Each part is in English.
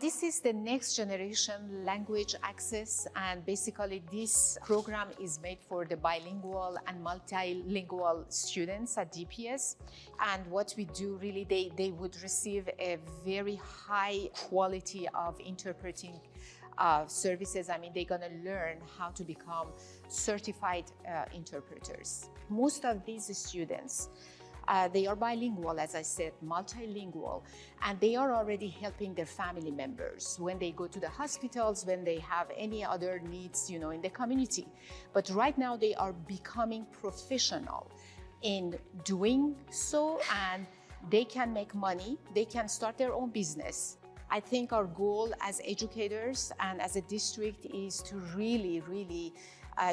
This is the next generation language access, and basically this program is made for the bilingual and multilingual students at DPS. And what we do really, they would receive a very high quality of interpreting services. I mean, they're gonna learn how to become certified interpreters. Most of these students, they are bilingual, as I said, multilingual, and they are already helping their family members when they go to the hospitals, when they have any other needs, in the community. But right now they are becoming professional in doing so, and they can make money, they can start their own business. I think our goal as educators and as a district is to really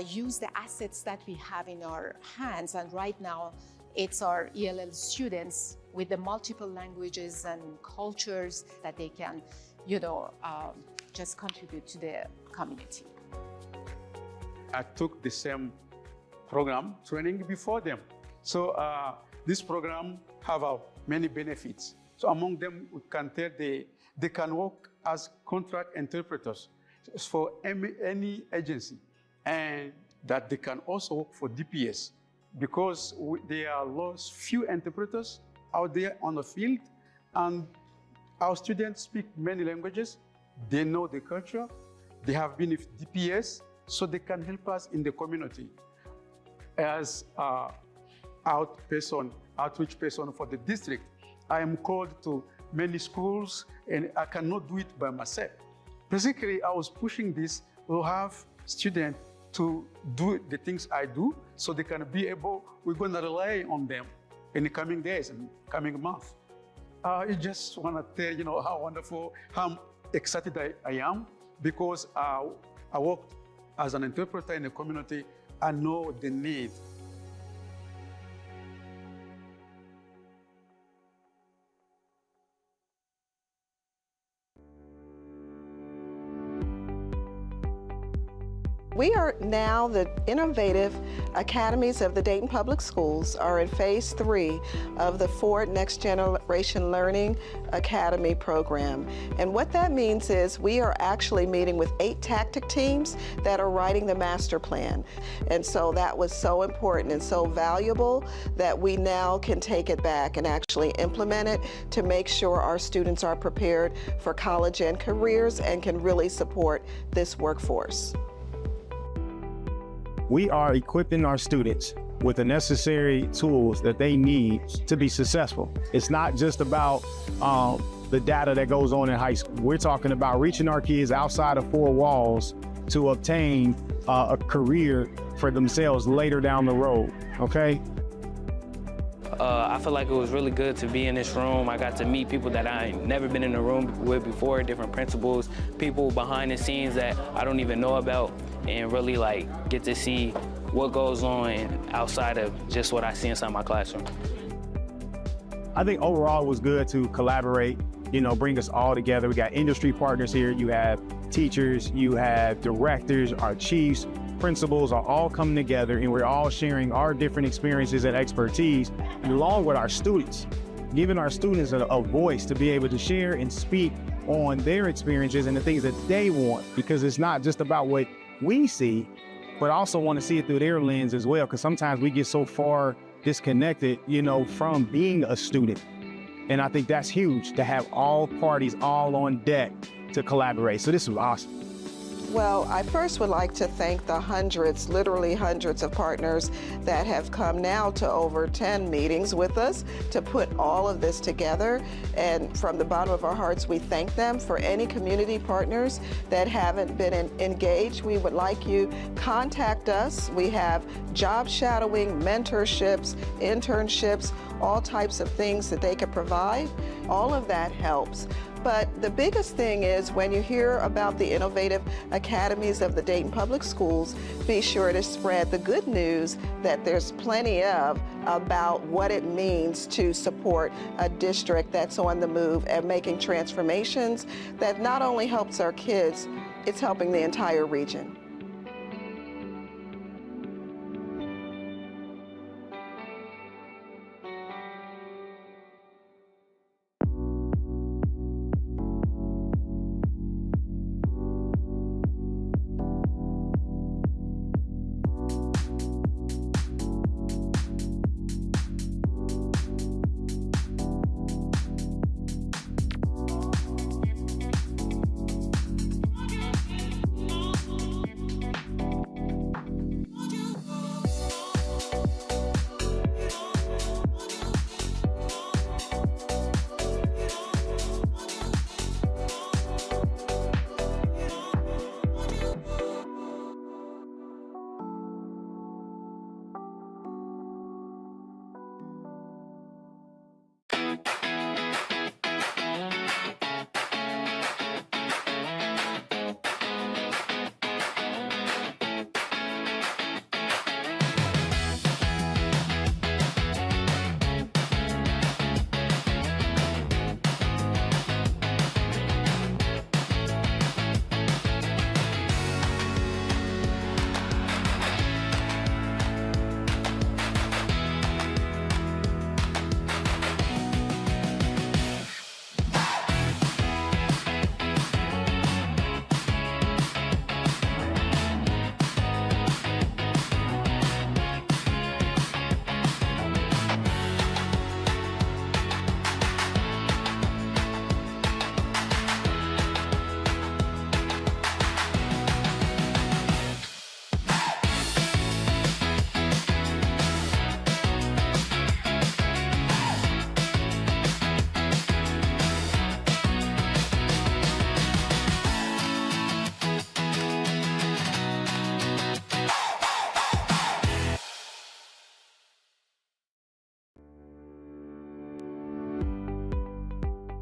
use the assets that we have in our hands. And right now, it's our ELL students with the multiple languages and cultures that they can, just contribute to the community. I took the same program training before them. So this program have many benefits. So among them, we can tell they can work as contract interpreters for any agency, and that they can also work for DPS. Because there are few interpreters out there on the field, and our students speak many languages, they know the culture, they have been with DPS, so they can help us in the community as outreach person for the district. I am called to many schools, and I cannot do it by myself. Basically, I was pushing this to have students to do the things I do, so they can be able, we're going to rely on them in the coming days and coming months. I just want to tell how wonderful, how excited I am, because I worked as an interpreter in the community. I know the need. We are now the Innovative Academies of the Dayton Public Schools are in phase 3 of the Ford Next Generation Learning Academy program. And what that means is we are actually meeting with 8 tactic teams that are writing the master plan. And so that was so important and so valuable that we now can take it back and actually implement it to make sure our students are prepared for college and careers and can really support this workforce. We are equipping our students with the necessary tools that they need to be successful. It's not just about the data that goes on in high school. We're talking about reaching our kids outside of 4 walls to obtain a career for themselves later down the road, okay? I feel like it was really good to be in this room. I got to meet people that I ain't never been in a room with before, different principals, people behind the scenes that I don't even know about, and really get to see what goes on outside of just what I see inside my classroom. I think overall it was good to collaborate, bring us all together. We got industry partners here. You have teachers, you have directors, our chiefs, principals are all coming together, and we're all sharing our different experiences and expertise along with our students, giving our students a voice to be able to share and speak on their experiences and the things that they want, because it's not just about what we see, but also want to see it through their lens as well, because sometimes we get so far disconnected, from being a student. And I think that's huge, to have all parties all on deck to collaborate. So this was awesome. Well, I first would like to thank the hundreds, literally hundreds of partners that have come now to over 10 meetings with us to put all of this together. And from the bottom of our hearts, we thank them. For any community partners that haven't been engaged, we would like you contact us. We have job shadowing, mentorships, internships, all types of things that they can provide. All of that helps. But the biggest thing is, when you hear about the Innovative Academies of the Dayton Public Schools, be sure to spread the good news that there's plenty of about what it means to support a district that's on the move and making transformations that not only helps our kids, it's helping the entire region.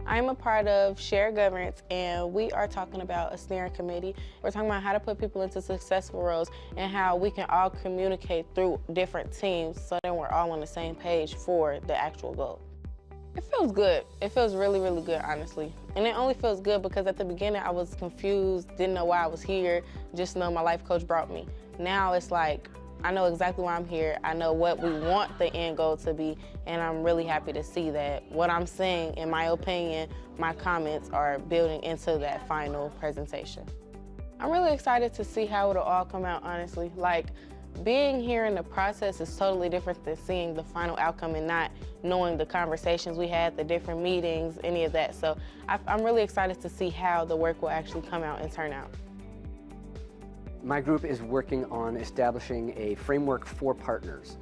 I'm a part of Shared Governance, and we are talking about a steering committee. We're talking about how to put people into successful roles and how we can all communicate through different teams so then we're all on the same page for the actual goal. It feels good. It feels really, really good, honestly. And it only feels good because at the beginning I was confused, didn't know why I was here, just know my life coach brought me. Now it's like, I know exactly why I'm here. I know what we want the end goal to be, and I'm really happy to see that what I'm saying, in my opinion, my comments are building into that final presentation. I'm really excited to see how it'll all come out, honestly. Like, being here in the process is totally different than seeing the final outcome and not knowing the conversations we had, the different meetings, any of that. So I'm really excited to see how the work will actually come out and turn out. My group is working on establishing a framework for partners.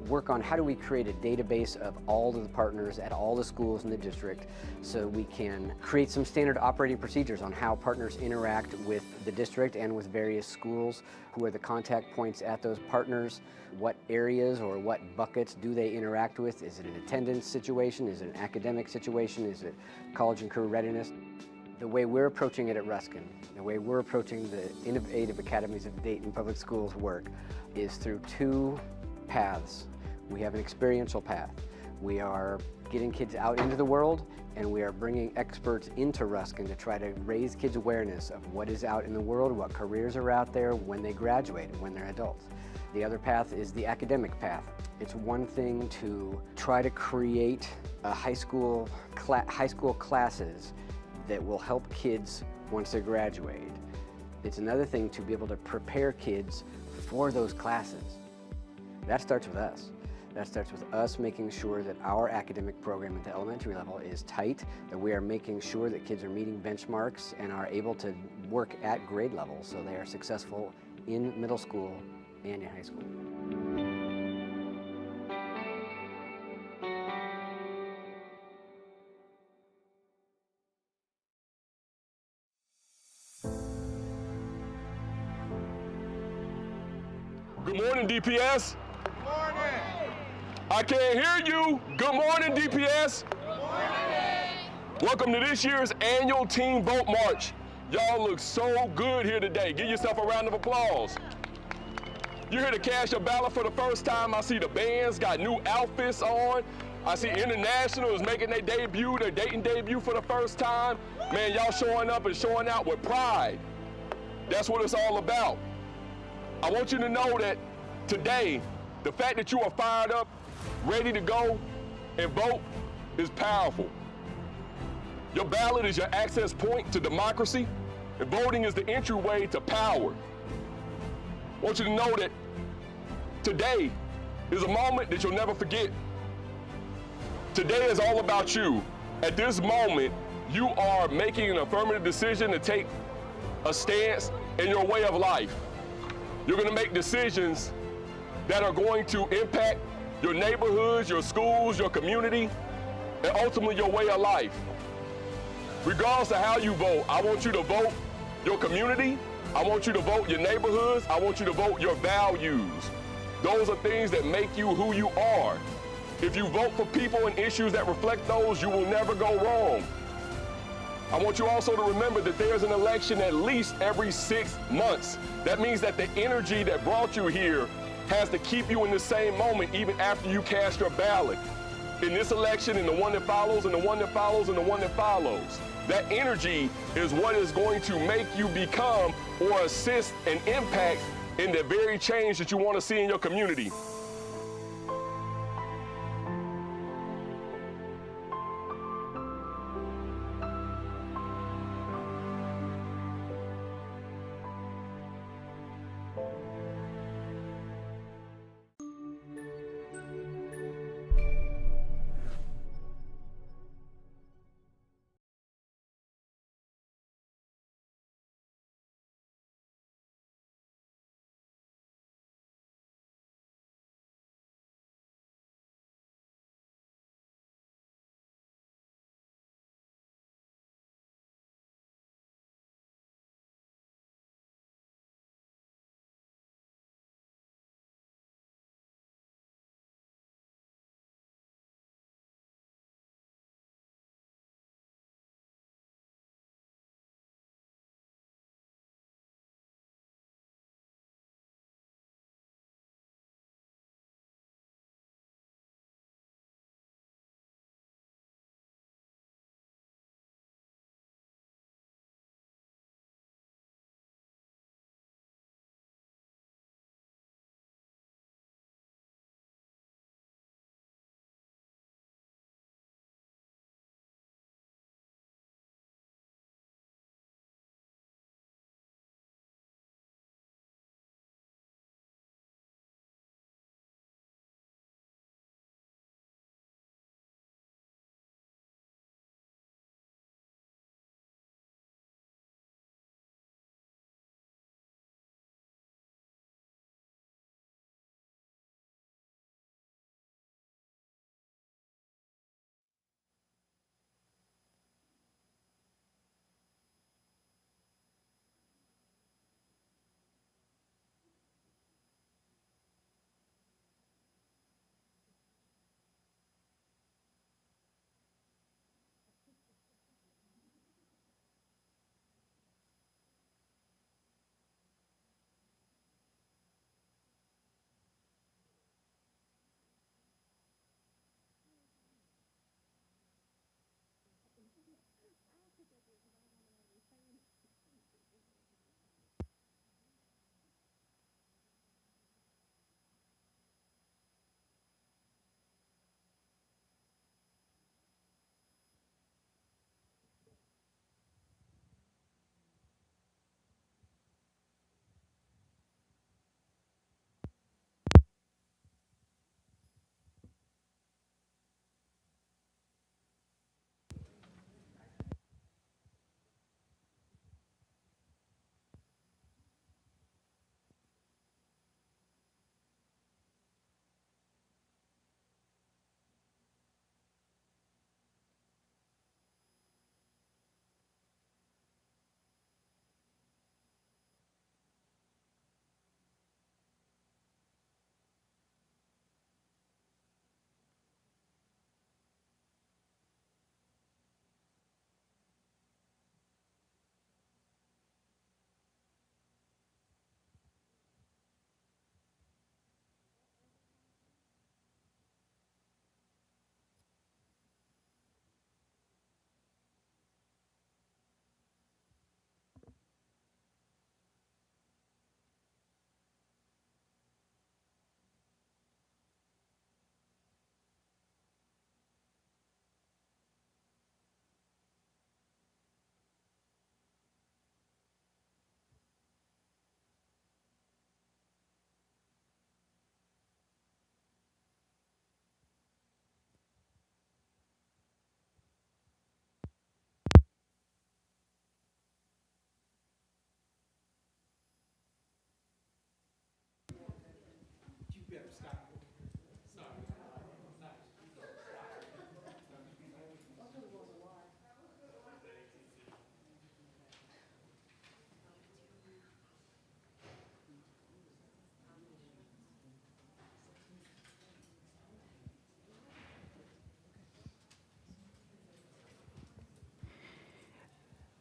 Work on how do we create a database of all of the partners at all the schools in the district so we can create some standard operating procedures on how partners interact with the district and with various schools, who are the contact points at those partners, what areas or what buckets do they interact with. Is it an attendance situation? Is it an academic situation? Is it college and career readiness? The way we're approaching it at Ruskin, the way we're approaching the Innovative Academies of Dayton Public Schools work is through two paths. We have an experiential path. We are getting kids out into the world, and we are bringing experts into Ruskin to try to raise kids' awareness of what is out in the world, what careers are out there when they graduate and when they're adults. The other path is the academic path. It's one thing to try to create a high school classes that will help kids once they're graduated. It's another thing to be able to prepare kids for those classes. That starts with us. That starts with us making sure that our academic program at the elementary level is tight, that we are making sure that kids are meeting benchmarks and are able to work at grade level so they are successful in middle school and in high school. Good morning, DPS. Good morning. I can't hear you. Good morning, DPS. Good morning. Welcome to this year's annual Team Vote March. Y'all look so good here today. Give yourself a round of applause. You're here to cast your ballot for the first time. I see the bands got new outfits on. I see International is making their Dayton debut for the first time. Man, y'all showing up and showing out with pride. That's what it's all about. I want you to know that today, the fact that you are fired up, ready to go and vote is powerful. Your ballot is your access point to democracy, and voting is the entryway to power. I want you to know that today is a moment that you'll never forget. Today is all about you. At this moment, you are making an affirmative decision to take a stance in your way of life. You're going to make decisions that are going to impact your neighborhoods, your schools, your community, and ultimately your way of life. Regardless of how you vote, I want you to vote your community. I want you to vote your neighborhoods. I want you to vote your values. Those are things that make you who you are. If you vote for people and issues that reflect those, you will never go wrong. I want you also to remember that there's an election at least every 6 months. That means that the energy that brought you here has to keep you in the same moment even after you cast your ballot. In this election, and the one that follows, and the one that follows, and the one that follows. That energy is what is going to make you become or assist and impact in the very change that you want to see in your community.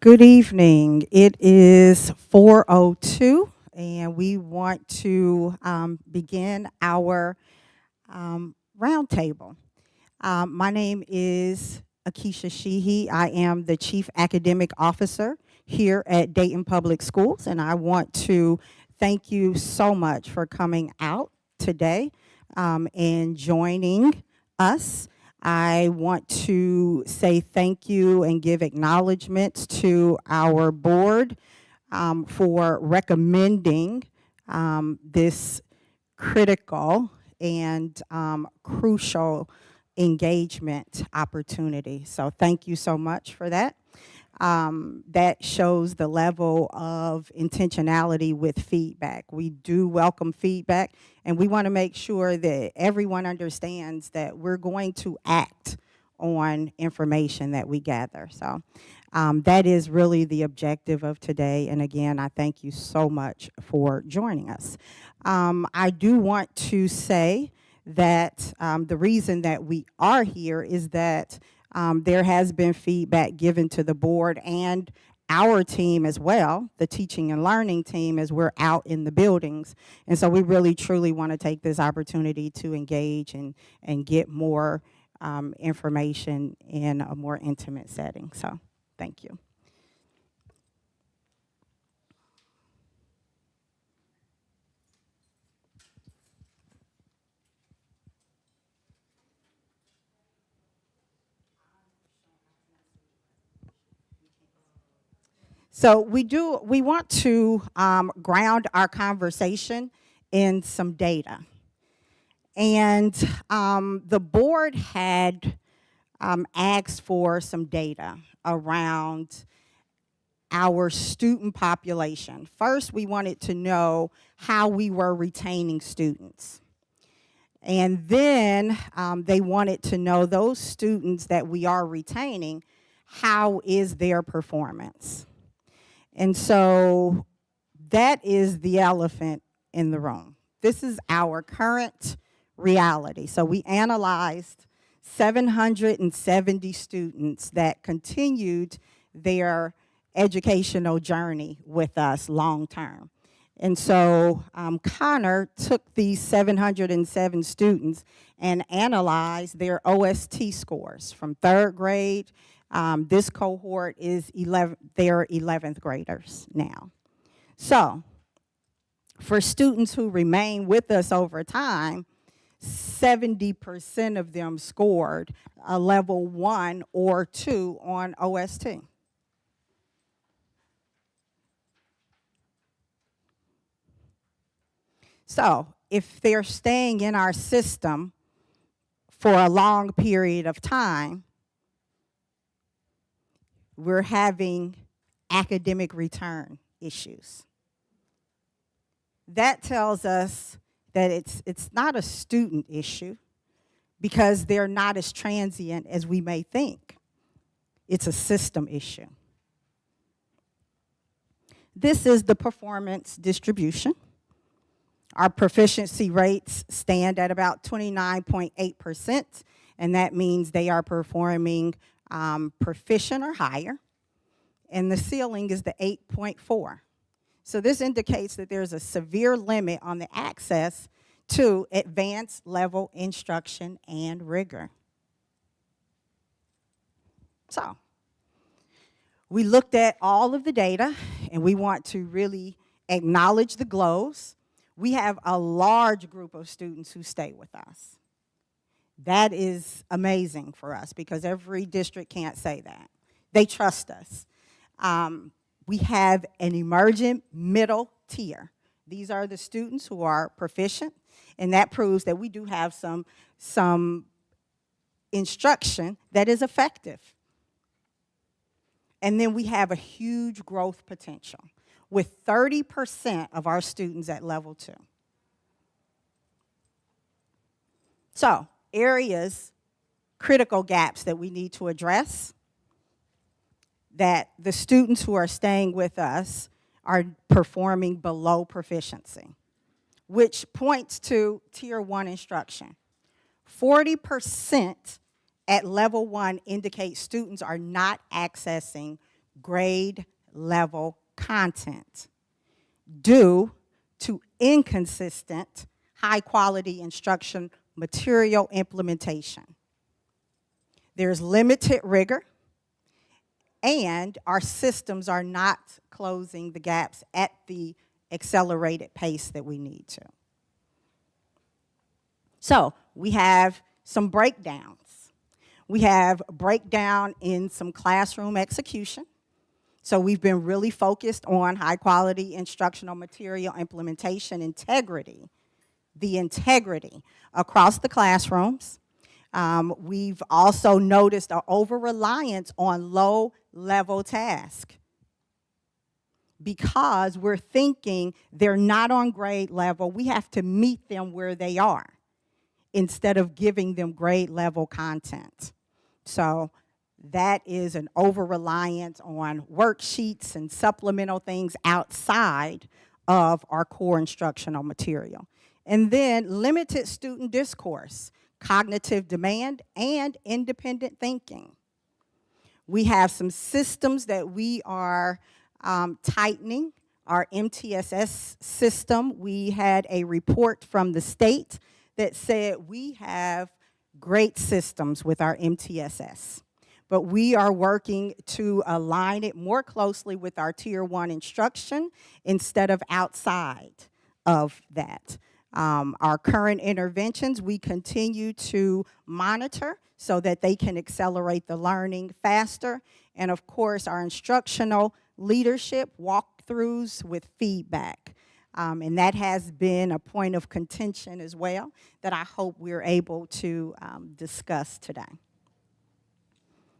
Good evening. It is 4:02, and we want to begin our roundtable. My name is Akeisha Sheehy. I am the Chief Academic Officer here at Dayton Public Schools, and I want to thank you so much for coming out today and joining us. I want to say thank you and give acknowledgments to our board for recommending this critical and crucial engagement opportunity. So thank you so much for that. That shows the level of intentionality with feedback. We do welcome feedback, and we want to make sure that everyone understands that we're going to act on information that we gather. So that is really the objective of today, and again, I thank you so much for joining us. I do want to say that the reason that we are here is that there has been feedback given to the board and our team as well, the teaching and learning team, as we're out in the buildings. And so we really truly want to take this opportunity to engage and get more information in a more intimate setting. So thank you. So we want to ground our conversation in some data. And the board had asked for some data around our student population. First, we wanted to know how we were retaining students. And then they wanted to know those students that we are retaining, how is their performance? And so that is the elephant in the room. This is our current reality. So we analyzed 770 students that continued their educational journey with us long term. And so Connor took these 707 students and analyzed their OST scores from 3rd grade. This cohort is they're 11th graders now. So for students who remain with us over time, 70% of them scored a level 1 or 2 on OST. So if they're staying in our system for a long period of time, we're having academic return issues. That tells us that it's not a student issue because they're not as transient as we may think. It's a system issue. This is the performance distribution. Our proficiency rates stand at about 29.8%, and that means they are performing proficient or higher, and the ceiling is the 8.4. So this indicates that there's a severe limit on the access to advanced level instruction and rigor. So we looked at all of the data, and we want to really acknowledge the glows. We have a large group of students who stay with us. That is amazing for us because every district can't say that. They trust us. We have an emergent middle tier. These are the students who are proficient, and that proves that we do have some instruction that is effective. And then we have a huge growth potential with 30% of our students at level 2. So, areas, critical gaps that we need to address, that the students who are staying with us are performing below proficiency, which points to Tier 1 instruction. 40% at level 1 indicate students are not accessing grade level content due to inconsistent high quality instruction material implementation. There's limited rigor, and our systems are not closing the gaps at the accelerated pace that we need to. So we have some breakdowns. We have breakdown in some classroom execution. So we've been really focused on high quality instructional material implementation integrity, the integrity across the classrooms. We've also noticed an over-reliance on low-level tasks because we're thinking they're not on grade level. We have to meet them where they are instead of giving them grade level content. So that is an over-reliance on worksheets and supplemental things outside of our core instructional material. And then limited student discourse, cognitive demand, and independent thinking. We have some systems that we are tightening. Our MTSS system, we had a report from the state that said we have great systems with our MTSS, but we are working to align it more closely with our Tier 1 instruction instead of outside of that. Our current interventions, we continue to monitor so that they can accelerate the learning faster. And of course, our instructional leadership walkthroughs with feedback. And that has been a point of contention as well that I hope we're able to discuss today.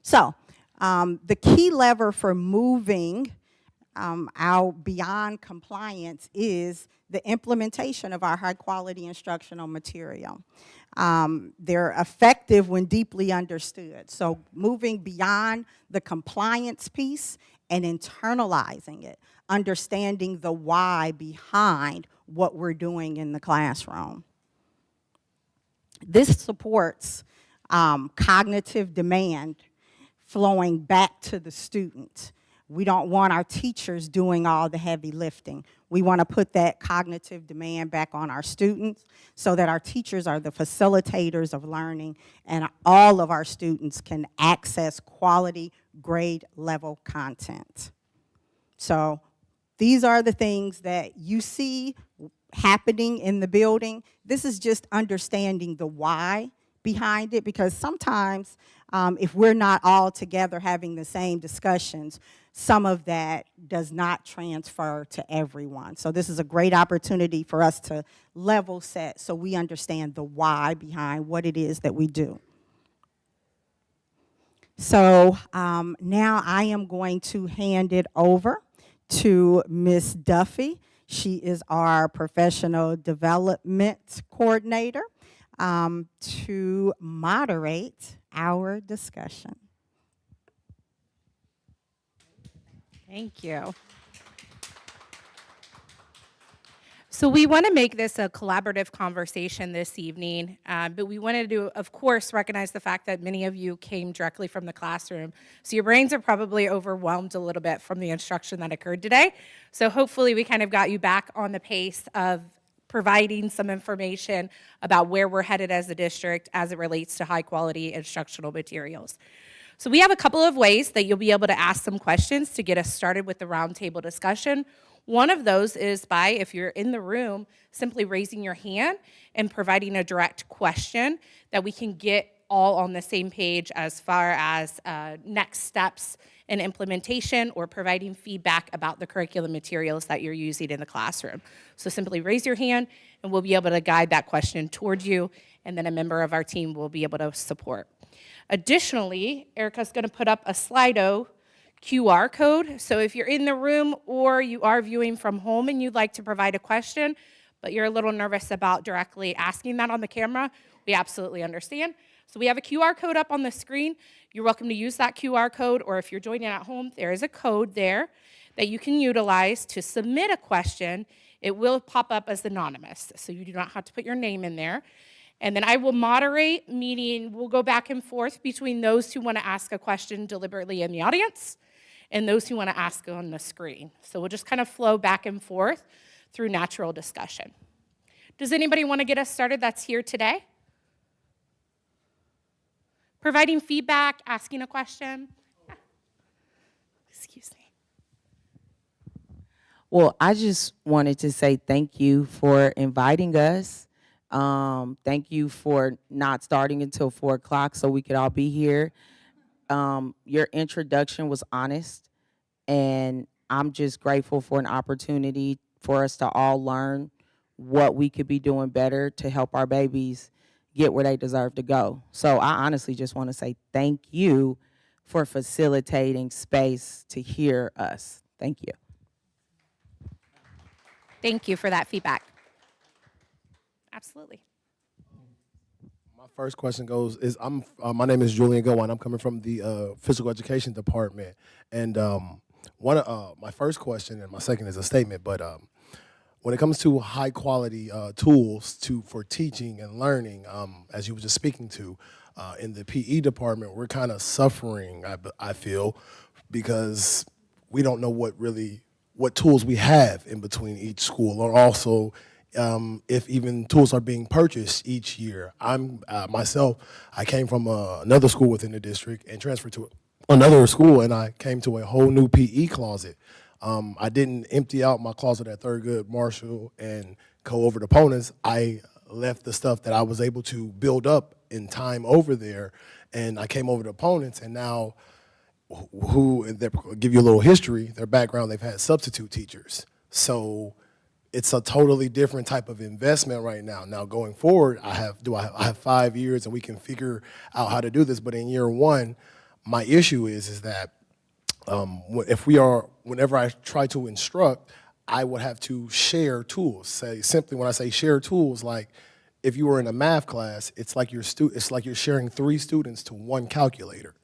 So the key lever for moving out beyond compliance is the implementation of our high quality instructional material. They're effective when deeply understood. So moving beyond the compliance piece and internalizing it, understanding the why behind what we're doing in the classroom. This supports cognitive demand flowing back to the student. We don't want our teachers doing all the heavy lifting. We want to put that cognitive demand back on our students so that our teachers are the facilitators of learning and all of our students can access quality grade level content. So these are the things that you see happening in the building. This is just understanding the why behind it, because sometimes if we're not all together having the same discussions, some of that does not transfer to everyone. So this is a great opportunity for us to level set so we understand the why behind what it is that we do. So now I am going to hand it over to Ms. Duffy. She is our professional development coordinator to moderate our discussion. Thank you. So we want to make this a collaborative conversation this evening, but we wanted to, of course, recognize the fact that many of you came directly from the classroom. So your brains are probably overwhelmed a little bit from the instruction that occurred today. So hopefully we kind of got you back on the pace of providing some information about where we're headed as a district as it relates to high quality instructional materials. So we have a couple of ways that you'll be able to ask some questions to get us started with the roundtable discussion. One of those is by, if you're in the room, simply raising your hand and providing a direct question that we can get all on the same page as far as next steps in implementation or providing feedback about the curriculum materials that you're using in the classroom. So simply raise your hand and we'll be able to guide that question towards you, and then a member of our team will be able to support. Additionally, Erica's going to put up a Slido QR code. So if you're in the room or you are viewing from home and you'd like to provide a question, but you're a little nervous about directly asking that on the camera, we absolutely understand. So we have a QR code up on the screen. You're welcome to use that QR code, or if you're joining at home, there is a code there that you can utilize to submit a question. It will pop up as anonymous, so you do not have to put your name in there. And then I will moderate, meaning we'll go back and forth between those who want to ask a question deliberately in the audience and those who want to ask on the screen. So we'll just kind of flow back and forth through natural discussion. Does anybody want to get us started that's here today? Providing feedback, asking a question? Yeah. Excuse me. Well, I just wanted to say thank you for inviting us. Thank you for not starting until 4 o'clock so we could all be here. Your introduction was honest, and I'm just grateful for an opportunity for us to all learn what we could be doing better to help our babies get where they deserve to go. So I honestly just want to say thank you for facilitating space to hear us. Thank you. Thank you for that feedback. Absolutely. My first question my name is Julian Gowan. I'm coming from the physical education department. And my first question, and my second is a statement, but when it comes to high quality tools for teaching and learning, as you were just speaking to, in the PE department, we're kind of suffering, I feel, because we don't know what tools we have in between each school, or also if even tools are being purchased each year. I came from another school within the district and transferred to another school, and I came to a whole new PE closet. I didn't empty out my closet at Thurgood Marshall and go over to Ponus. I left the stuff that I was able to build up in time over there, and I came over to Ponus, and now give you a little history, their background, they've had substitute teachers. So it's a totally different type of investment right now. Now going forward, I have 5 years and we can figure out how to do this, but in year one, my issue is that whenever I try to instruct, I would have to share tools. When I say share tools, like if you were in a math class, it's like you're sharing 3 students to 1 calculator,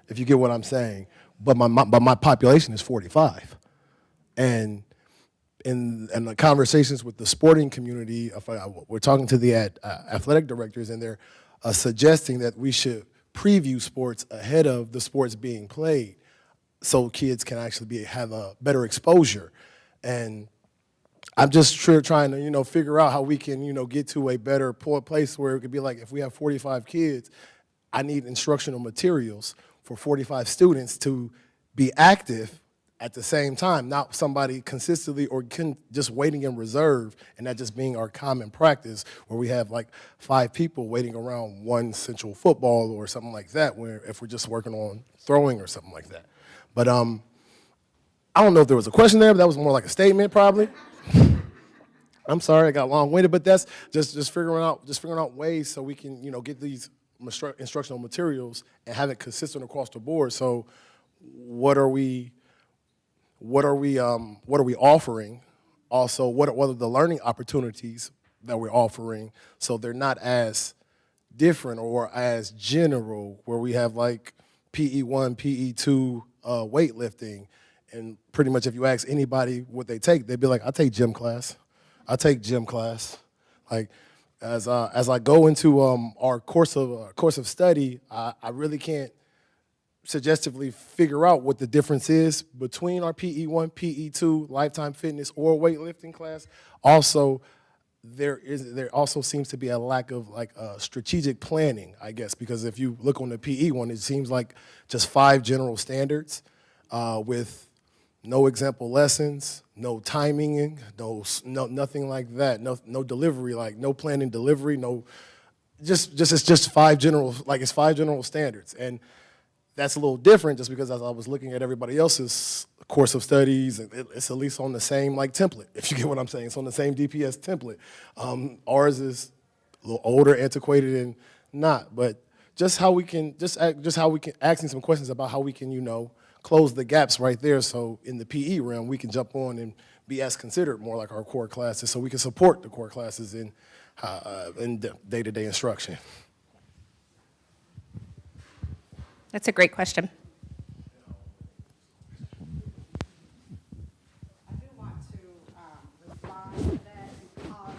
if you get what I'm saying. But my population is 45. And in the conversations with the sporting community, we're talking to the athletic directors, and they're suggesting that we should preview sports ahead of the sports being played so kids can actually have a better exposure. And I'm just trying to, figure out how we can, get to a better place where it could be like, if we have 45 kids, I need instructional materials for 45 students to be active at the same time, not somebody consistently or just waiting in reserve, and that just being our common practice where we have like 5 people waiting around 1 central football or something like that, where if we're just working on throwing or something like that. But I don't know if there was a question there, but that was more like a statement probably. I'm sorry, I got long-winded, but that's just figuring out ways so we can, get these instructional materials and have it consistent across the board. So what are we offering? Also, what are the learning opportunities that we're offering so they're not as different or as general, where we have like PE1, PE2 weightlifting, and pretty much if you ask anybody what they take, they'd be like, I take gym class. Like, as I go into our course of study, I really can't suggestively figure out what the difference is between our PE1, PE2, Lifetime Fitness, or weightlifting class. Also, there also seems to be a lack of strategic planning, I guess, because if you look on the PE one, it seems like just 5 general standards with no example lessons, no timing, no nothing like that, no delivery, like no planning delivery, it's just 5 general, it's 5 general standards. And that's a little different just because as I was looking at everybody else's course of studies, it's at least on the same template, if you get what I'm saying. It's on the same DPS template. Ours is a little older, antiquated, and not, but just how we can asking some questions about how we can, close the gaps right there, so in the PE realm we can jump on and be as considered more like our core classes, so we can support the core classes in day-to-day instruction. That's a great question. I do want to respond to that because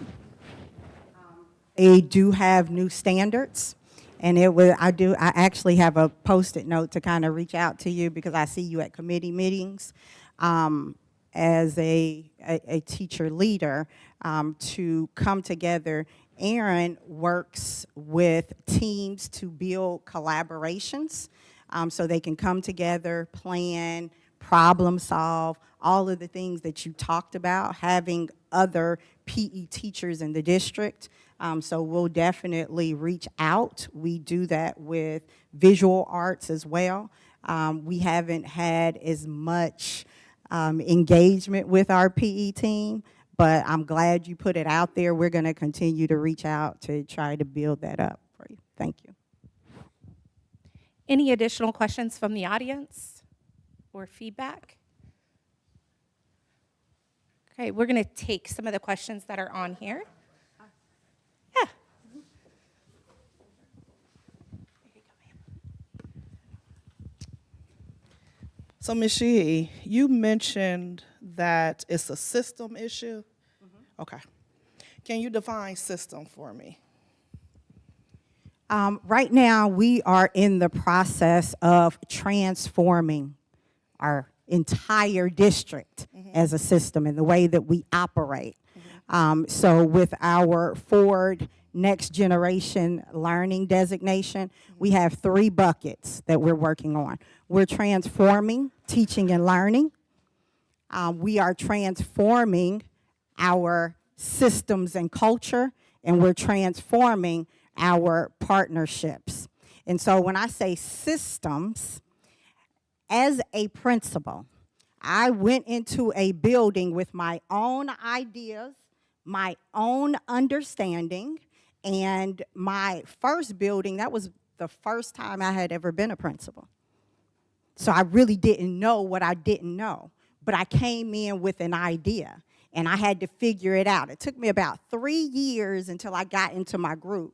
they do have new standards. And I actually have a Post-it note to kind of reach out to you because I see you at committee meetings as a teacher leader to come together. Aaron works with teams to build collaborations so they can come together, plan, problem solve, all of the things that you talked about, having other PE teachers in the district. So we'll definitely reach out. We do that with visual arts as well. We haven't had as much engagement with our PE team, but I'm glad you put it out there. We're going to continue to reach out to try to build that up for you. Thank you. Any additional questions from the audience or feedback? Okay, we're going to take some of the questions that are on here. Yeah. So, Ms. Sheehy, you mentioned that it's a system issue. Okay. Can you define system for me? Right now, we are in the process of transforming our entire district as a system in the way that we operate. So with our Ford Next Generation Learning designation, we have 3 buckets that we're working on. We're transforming teaching and learning. We are transforming our systems and culture, and we're transforming our partnerships. And so when I say systems, as a principal, I went into a building with my own ideas, my own understanding, and my first building, that was the first time I had ever been a principal. So I really didn't know what I didn't know, but I came in with an idea, and I had to figure it out. It took me about 3 years until I got into my groove.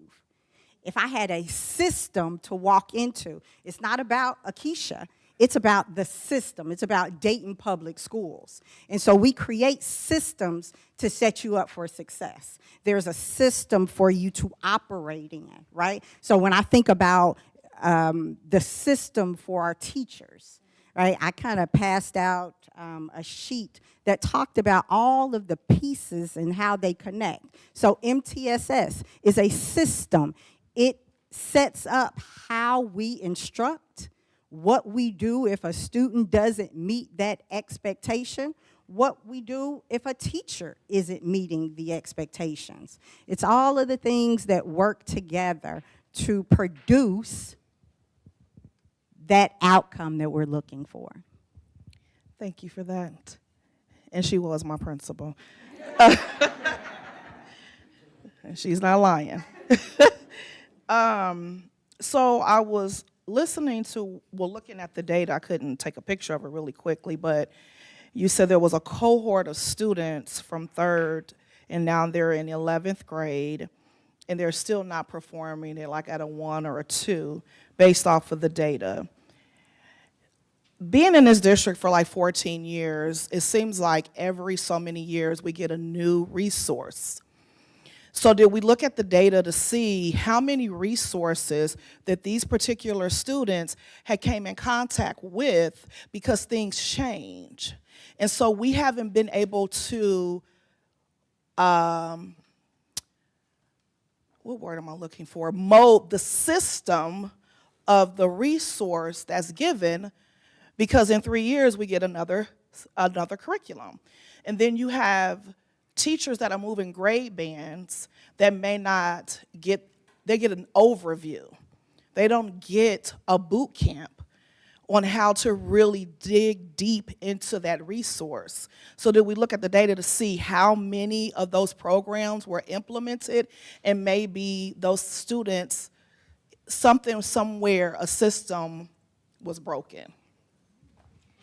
If I had a system to walk into, it's not about Akeisha, it's about the system. It's about Dayton Public Schools. And so we create systems to set you up for success. There's a system for you to operate in, right? So when I think about the system for our teachers, right, I kind of passed out a sheet that talked about all of the pieces and how they connect. So MTSS is a system. It sets up how we instruct, what we do if a student doesn't meet that expectation, what we do if a teacher isn't meeting the expectations. It's all of the things that work together to produce that outcome that we're looking for. Thank you for that. And she was my principal. She's not lying. So I was looking at the data. I couldn't take a picture of it really quickly, but you said there was a cohort of students from 3rd, and now they're in 11th grade, and they're still not performing. They're like at a 1 or a 2 based off of the data. Being in this district for like 14 years, it seems like every so many years we get a new resource. So did we look at the data to see how many resources that these particular students had came in contact with because things change? And so we haven't been able to, what word am I looking for? Mold the system of the resource that's given, because in 3 years we get another curriculum. And then you have teachers that are moving grade bands that may not get, they get an overview. They don't get a boot camp on how to really dig deep into that resource. So did we look at the data to see how many of those programs were implemented, and maybe those students, somewhere, a system was broken?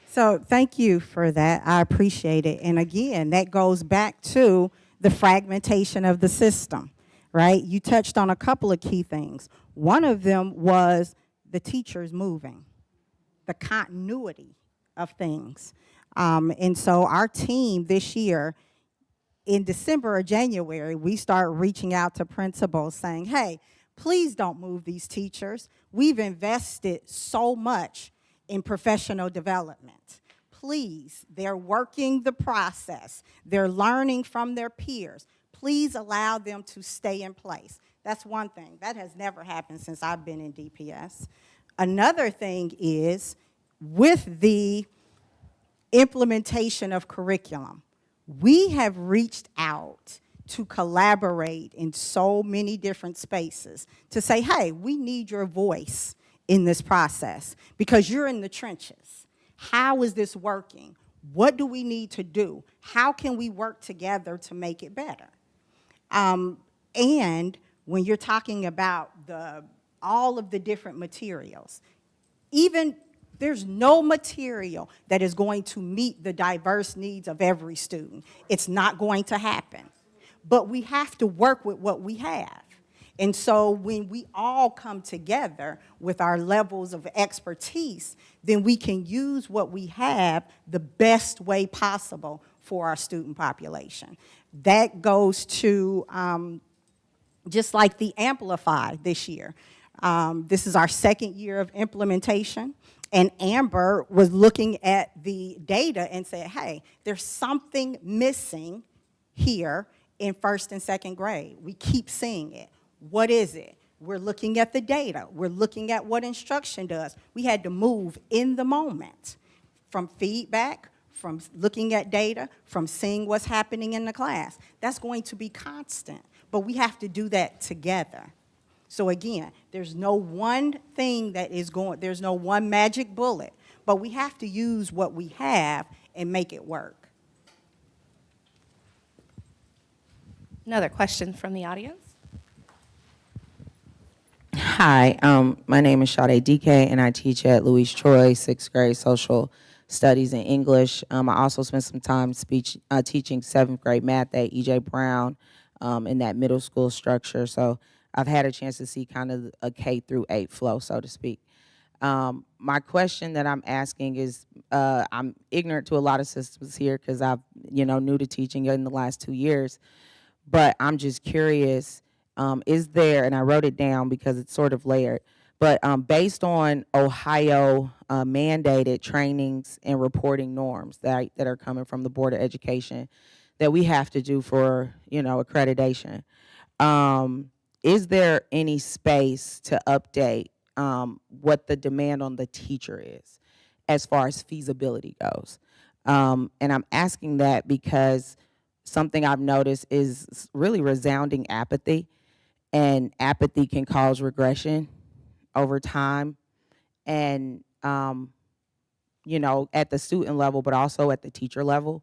So thank you for that. I appreciate it. And again, that goes back to the fragmentation of the system, right? You touched on a couple of key things. One of them was the teachers moving, the continuity of things. And so our team this year, in December or January, we start reaching out to principals saying, hey, Please don't move these teachers. We've invested so much in professional development. Please, they're working the process. They're learning from their peers. Please allow them to stay in place. That's one thing. That has never happened since I've been in DPS. Another thing is, with the implementation of curriculum, we have reached out to collaborate in so many different spaces to say, hey, we need your voice in this process because you're in the trenches. How is this working? What do we need to do? How can we work together to make it better? And when you're talking about all of the different materials, even there's no material that is going to meet the diverse needs of every student. It's not going to happen. But we have to work with what we have. And so when we all come together with our levels of expertise, then we can use what we have the best way possible for our student population. That goes to just like the Amplify this year. This is our second year of implementation. And Amber was looking at the data and said, hey, there's something missing here in first and second grade. We keep seeing it. What is it? We're looking at the data. We're looking at what instruction does. We had to move in the moment from feedback, from looking at data, from seeing what's happening in the class. That's going to be constant, but we have to do that together. So again, there's no one thing that is going, there's no one magic bullet, but we have to use what we have and make it work. Another question from the audience. Hi, my name is Sade DK, and I teach at Louise Troy, 6th grade social studies and English. I also spent some time teaching 7th grade math at E.J. Brown in that middle school structure. So I've had a chance to see kind of a K through 8 flow, so to speak. My question that I'm asking is, I'm ignorant to a lot of systems here because I'm new to teaching in the last 2 years. But I'm just curious, is there, and I wrote it down because it's sort of layered, but based on Ohio mandated trainings and reporting norms that are coming from the Board of Education that we have to do for, accreditation, is there any space to update what the demand on the teacher is as far as feasibility goes? And I'm asking that because something I've noticed is really resounding apathy, and apathy can cause regression over time, and at the student level, but also at the teacher level.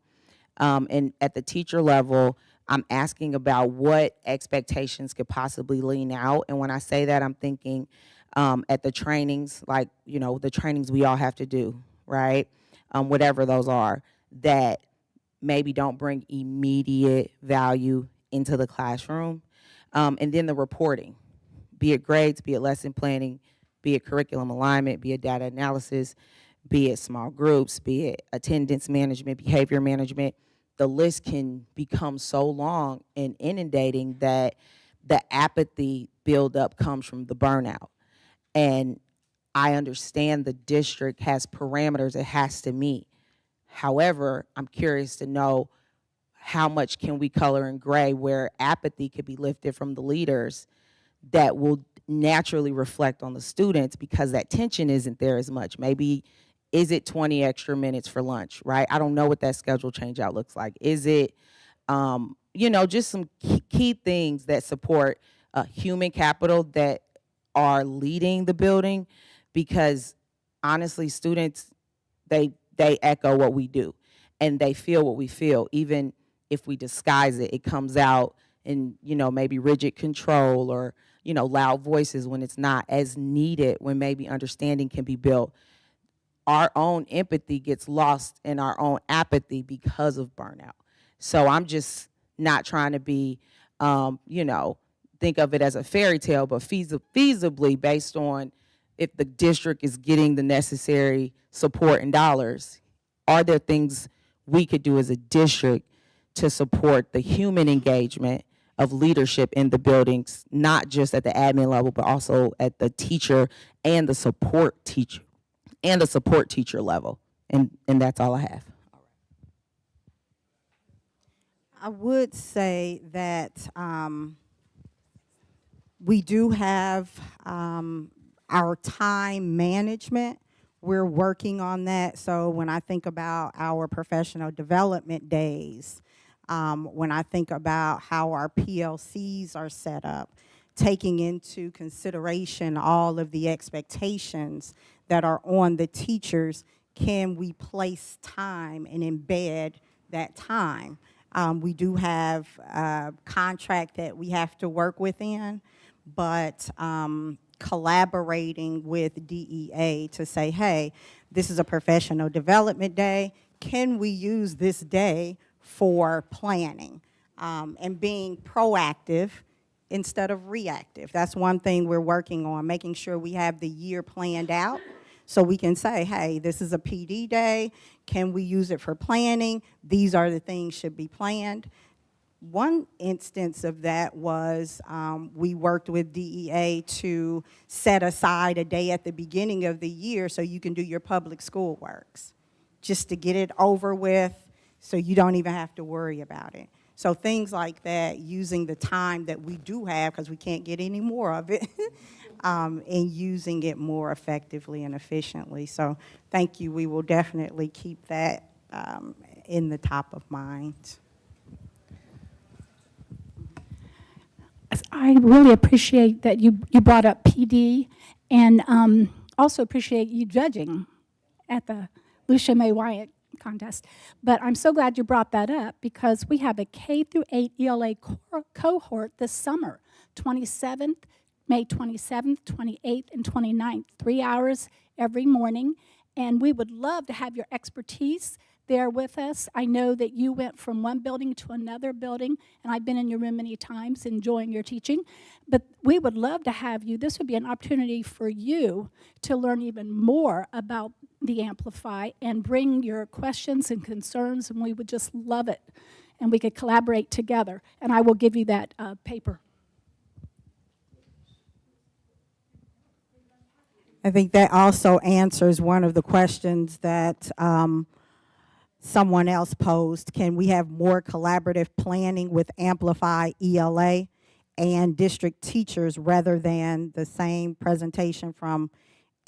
And at the teacher level, I'm asking about what expectations could possibly lean out. And when I say that, I'm thinking at the trainings, like, the trainings we all have to do, right? Whatever those are, that maybe don't bring immediate value into the classroom. And then the reporting, be it grades, be it lesson planning, be it curriculum alignment, be it data analysis, be it small groups, be it attendance management, behavior management. The list can become so long and inundating that the apathy buildup comes from the burnout. And I understand the district has parameters it has to meet. However, I'm curious to know how much can we color in gray where apathy could be lifted from the leaders that will naturally reflect on the students because that tension isn't there as much. Maybe, is it 20 extra minutes for lunch, right? I don't know what that schedule change out looks like. Is it, just some key things that support human capital that are leading the building, because honestly, students, they echo what we do and they feel what we feel. Even if we disguise it, it comes out in, maybe rigid control or, loud voices when it's not as needed, when maybe understanding can be built. Our own empathy gets lost in our own apathy because of burnout. So I'm just not trying to be, think of it as a fairy tale, but feasibly based on if the district is getting the necessary support and dollars, are there things we could do as a district to support the human engagement of leadership in the buildings, not just at the admin level, but also at the teacher and the support teacher level. And that's all I have. I would say that we do have our time management. We're working on that. So when I think about our professional development days, when I think about how our PLCs are set up, taking into consideration all of the expectations that are on the teachers, can we place time and embed that time? We do have a contract that we have to work within, but collaborating with DEA to say, hey, this is a professional development day. Can we use this day for planning and being proactive instead of reactive? That's one thing we're working on, making sure we have the year planned out so we can say, hey, this is a PD day. Can we use it for planning? These are the things should be planned. One instance of that was we worked with DEA to set aside a day at the beginning of the year so you can do your public school works, just to get it over with so you don't even have to worry about it. So things like that, using the time that we do have, because we can't get any more of it, and using it more effectively and efficiently. So thank you. We will definitely keep that in the top of mind. I really appreciate that you brought up PD, and also appreciate you judging at the Lucia May Wyatt contest. But I'm so glad you brought that up, because we have a K-8 ELA cohort this summer, May 27th, 28th, and 29th, 3 hours every morning. And we would love to have your expertise there with us. I know that you went from one building to another building, and I've been in your room many times enjoying your teaching, but we would love to have you. This would be an opportunity for you to learn even more about the Amplify and bring your questions and concerns, and we would just love it, and we could collaborate together. And I will give you that paper. I think that also answers one of the questions that someone else posed. Can we have more collaborative planning with Amplify ELA and district teachers rather than the same presentation from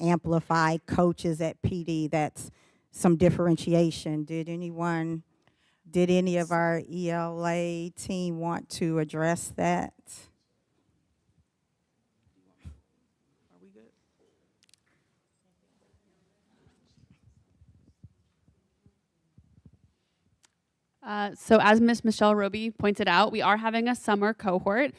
Amplify coaches at PD? That's some differentiation. Did any of our ELA team want to address that? So as Ms. Michelle Roby pointed out, we are having a summer cohort.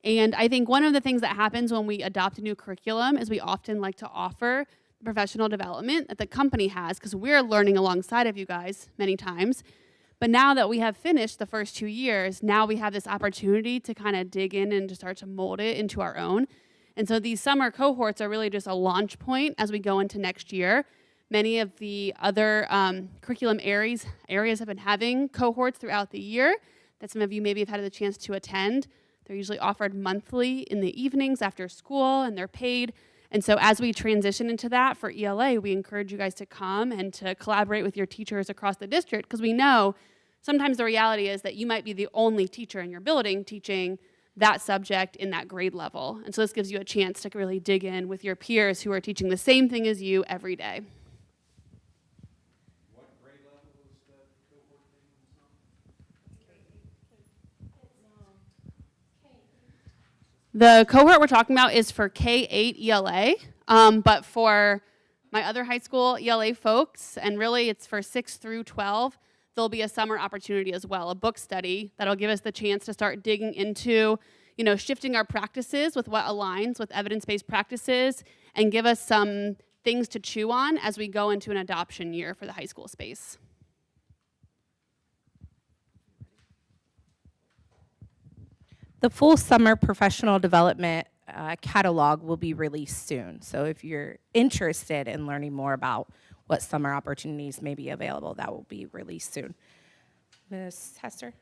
And I think one of the things that happens when we adopt a new curriculum is we often like to offer the professional development that the company has, because we're learning alongside of you guys many times. But now that we have finished the first 2 years, now we have this opportunity to kind of dig in and to start to mold it into our own. And so these summer cohorts are really just a launch point as we go into next year. Many of the other curriculum areas have been having cohorts throughout the year that some of you maybe have had the chance to attend. They're usually offered monthly in the evenings after school, and they're paid. And so as we transition into that for ELA, we encourage you guys to come and to collaborate with your teachers across the district, because we know sometimes the reality is that you might be the only teacher in your building teaching that subject in that grade level. And so this gives you a chance to really dig in with your peers who are teaching the same thing as you every day. The cohort we're talking about is for K-8 ELA, but for my other high school ELA folks, and really it's for 6 through 12, there'll be a summer opportunity as well, a book study that'll give us the chance to start digging into, shifting our practices with what aligns with evidence-based practices, and give us some things to chew on as we go into an adoption year for the high school space. The full summer professional development catalog will be released soon. So if you're interested in learning more about what summer opportunities may be available, that will be released soon. Ms. Hester?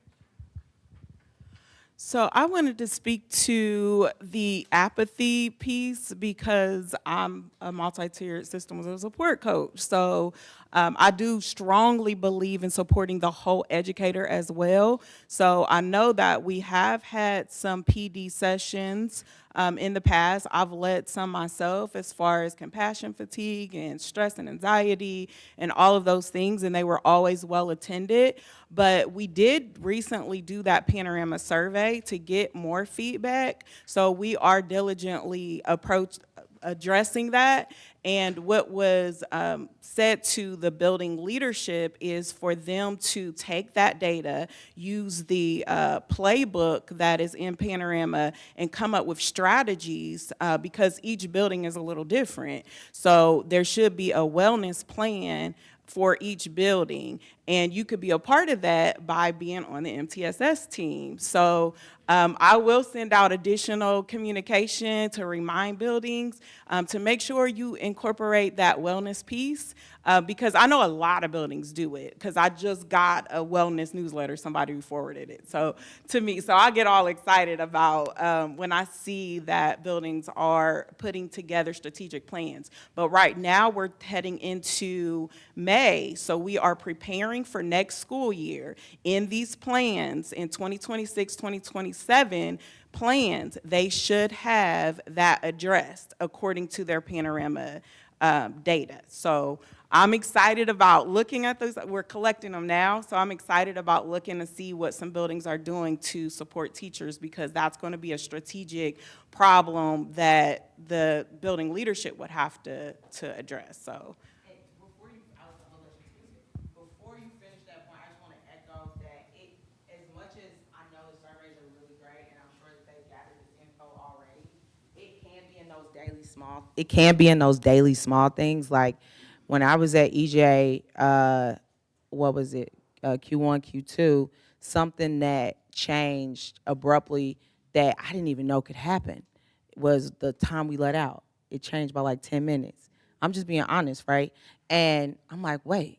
So I wanted to speak to the apathy piece because I'm a multi-tiered systems of support coach. So I do strongly believe in supporting the whole educator as well. So I know that we have had some PD sessions in the past. I've led some myself as far as compassion fatigue and stress and anxiety and all of those things, and they were always well attended. But we did recently do that Panorama survey to get more feedback. So we are diligently addressing that. And what was said to the building leadership is for them to take that data, use the playbook that is in Panorama, and come up with strategies because each building is a little different. So there should be a wellness plan for each building, and you could be a part of that by being on the MTSS team. So I will send out additional communication to remind buildings to make sure you incorporate that wellness piece because I know a lot of buildings do it because I just got a wellness newsletter, somebody forwarded it to me. So I get all excited about when I see that buildings are putting together strategic plans. But right now we're heading into May, so we are preparing for next school year. In these plans, in 2026, 2027 plans, they should have that addressed according to their Panorama data. So I'm excited about looking at those. We're collecting them now, so I'm excited about looking to see what some buildings are doing to support teachers because that's going to be a strategic problem that the building leadership would have to address. So. Before you finish that point, I just want to echo that as much as I know the surveys are really great, and I'm sure that they've gathered this info already, it can be in those daily small. It can be in those daily small things. Like when I was at EJ, what was it, Q1, Q2, something that changed abruptly that I didn't even know could happen was the time we let out. It changed by like 10 minutes. I'm just being honest, right? And I'm like, wait,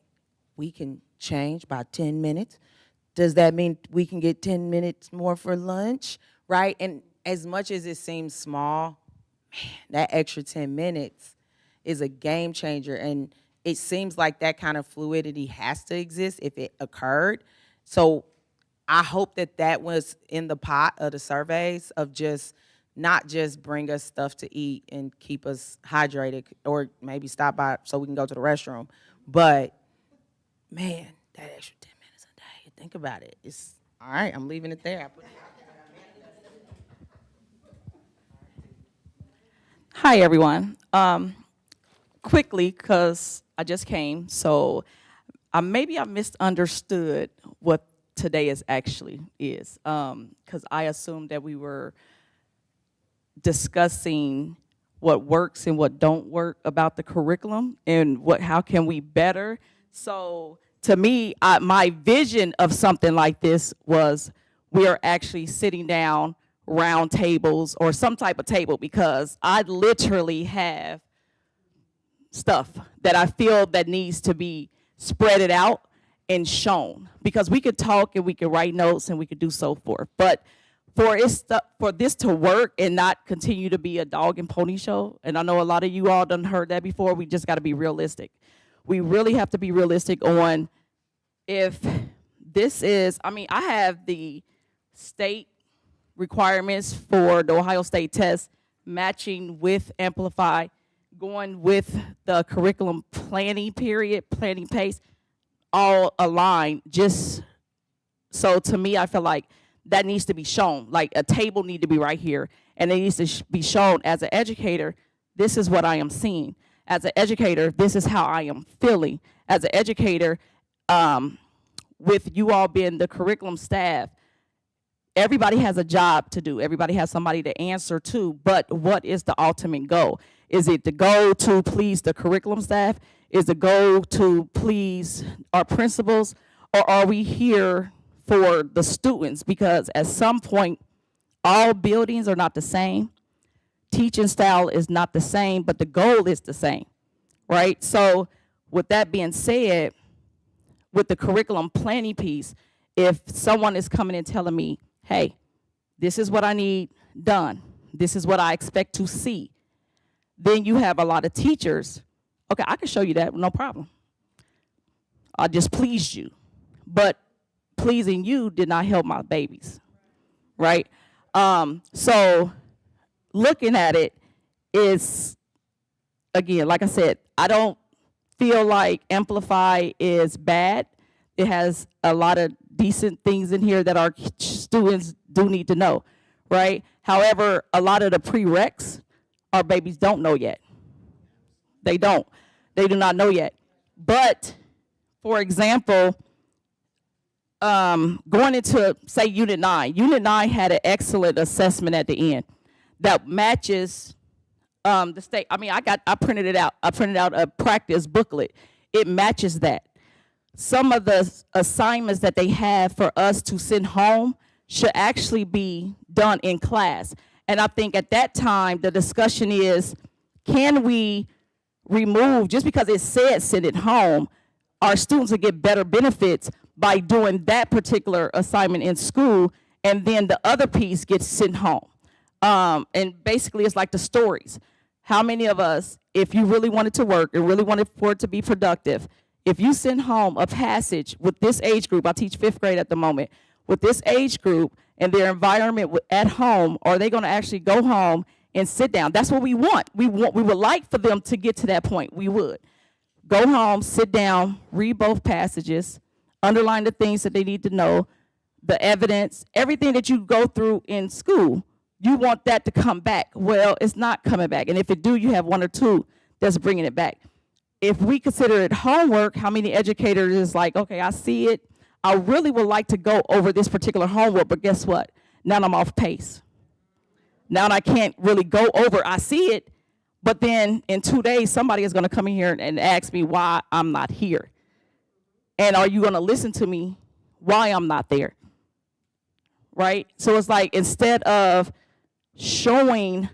we can change by 10 minutes? Does that mean we can get 10 minutes more for lunch, right? And as much as it seems small, man, that extra 10 minutes is a game changer. And it seems like that kind of fluidity has to exist if it occurred. So I hope that that was in the pot of the surveys of just not just bring us stuff to eat and keep us hydrated or maybe stop by so we can go to the restroom. But man, that extra 10 minutes a day, think about it. It's all right, I'm leaving it there. Hi, everyone. Quickly, because I just came, so maybe I misunderstood what today is actually is, because I assumed that we were discussing what works and what don't work about the curriculum and how can we better. So to me, my vision of something like this was we are actually sitting down round tables or some type of table because I literally have stuff that I feel that needs to be spread it out and shown because we could talk and we could write notes and we could do so forth. But for this to work and not continue to be a dog and pony show, and I know a lot of you all done heard that before, we just got to be realistic. We really have to be realistic on if this is, I have the state requirements for the Ohio State test matching with Amplify, going with the curriculum planning pace, all aligned. Just so to me, I feel like that needs to be shown. Like a table need to be right here, and it needs to be shown as an educator. This is what I am seeing. As an educator, this is how I am feeling. As an educator, with you all being the curriculum staff, everybody has a job to do. Everybody has somebody to answer to, but what is the ultimate goal? Is it the goal to please the curriculum staff? Is the goal to please our principals? Or are we here for the students? Because at some point, all buildings are not the same. Teaching style is not the same, but the goal is the same, right? So with that being said, with the curriculum planning piece, if someone is coming and telling me, hey, This is what I need done. This is what I expect to see. Then you have a lot of teachers. Okay, I can show you that, no problem. I just pleased you. But pleasing you did not help my babies, right? So looking at it is, again, like I said, I don't feel like Amplify is bad. It has a lot of decent things in here that our students do need to know, right? However, a lot of the prereqs, our babies don't know yet. They don't. They do not know yet. But, for example, going into, say, Unit 9. Unit 9 had an excellent assessment at the end that matches the state. I mean, I printed it out. I printed out a practice booklet. It matches that. Some of the assignments that they have for us to send home should actually be done in class. And I think at that time, the discussion is, can we remove, just because it said send it home, our students will get better benefits by doing that particular assignment in school, and then the other piece gets sent home. And basically, it's like the stories. How many of us, if you really wanted to work and really wanted for it to be productive, if you send home a passage with this age group, I teach 5th grade at the moment, with this age group and their environment at home, are they going to actually go home and sit down? That's what we want. We would like for them to get to that point. We would. Go home, sit down, read both passages, underline the things that they need to know, the evidence, everything that you go through in school. You want that to come back. Well, it's not coming back. And if it do, you have 1 or 2 that's bringing it back. If we consider it homework, how many educators is like, okay, I see it. I really would like to go over this particular homework, but guess what? Now I'm off pace. Now I can't really go over. I see it, but then in 2 days, somebody is going to come in here and ask me why I'm not here. And are you going to listen to me why I'm not there? Right? So it's like, instead of showing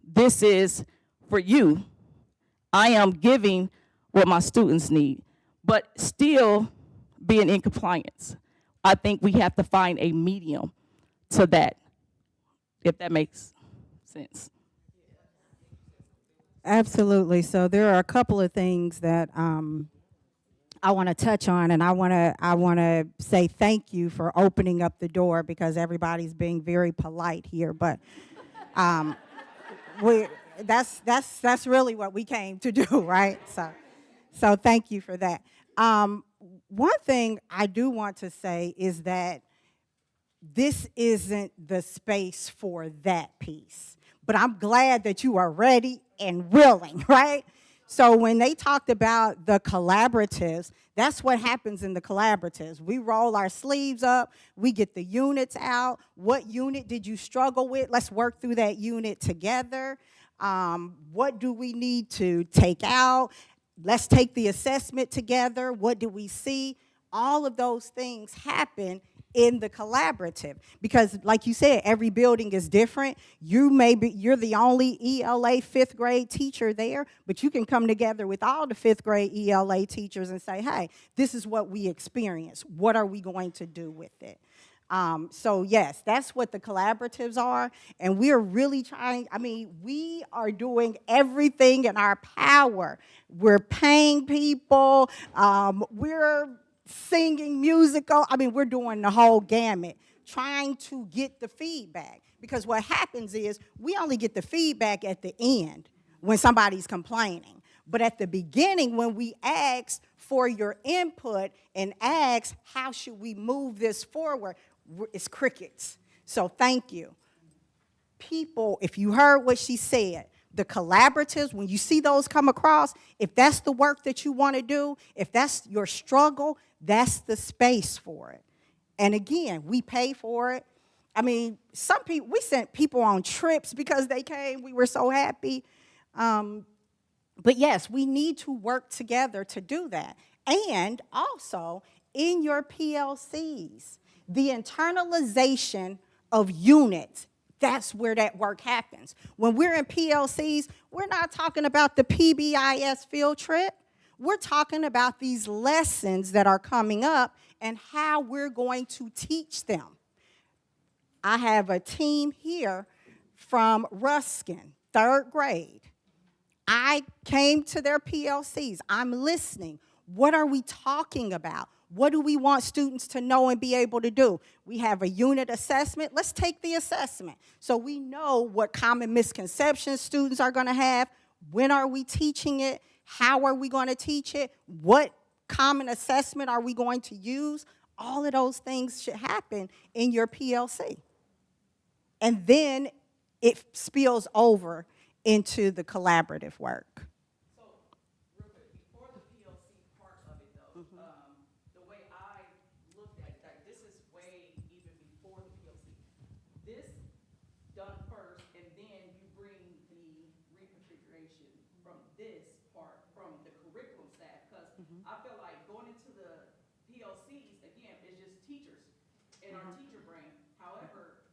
this is for you, I am giving what my students need, but still being in compliance. I think we have to find a medium to that, if that makes sense. Absolutely. So there are a couple of things that I want to touch on, and I want to say thank you for opening up the door, because everybody's being very polite here, but that's really what we came to do, right? So thank you for that. One thing I do want to say is that this isn't the space for that piece, but I'm glad that you are ready and willing, right? So when they talked about the collaboratives, that's what happens in the collaboratives. We roll our sleeves up, we get the units out. What unit did you struggle with? Let's work through that unit together. What do we need to take out? Let's take the assessment together. What do we see? All of those things happen in the collaborative, because like you said, every building is different. You're the only ELA 5th grade teacher there, but you can come together with all the 5th grade ELA teachers and say, hey, this is what we experienced. What are we going to do with it? So yes, that's what the collaboratives are, and we're really trying. I mean, we are doing everything in our power. We're paying people. We're singing musical. I mean, we're doing the whole gamut, trying to get the feedback. Because what happens is we only get the feedback at the end when somebody's complaining. But at the beginning, when we ask for your input and ask, how should we move this forward, it's crickets. So thank you. People, if you heard what she said, the collaboratives, when you see those come across, if that's the work that you want to do, if that's your struggle, that's the space for it. And again, we pay for it. I mean, some people, we sent people on trips because they came. We were so happy. But yes, we need to work together to do that. And also, in your PLCs, the internalization of units, that's where that work happens. When we're in PLCs, we're not talking about the PBIS field trip. We're talking about these lessons that are coming up and how we're going to teach them. I have a team here from Ruskin, 3rd grade. I came to their PLCs. I'm listening. What are we talking about? What do we want students to know and be able to do? We have a unit assessment. Let's take the assessment. So we know what common misconceptions students are going to have. When are we teaching it? How are we going to teach it? What common assessment are we going to use? All of those things should happen in your PLC. And then it spills over into the collaborative work. I feel like going into the PLCs, again, is just teachers in our teacher brain. However,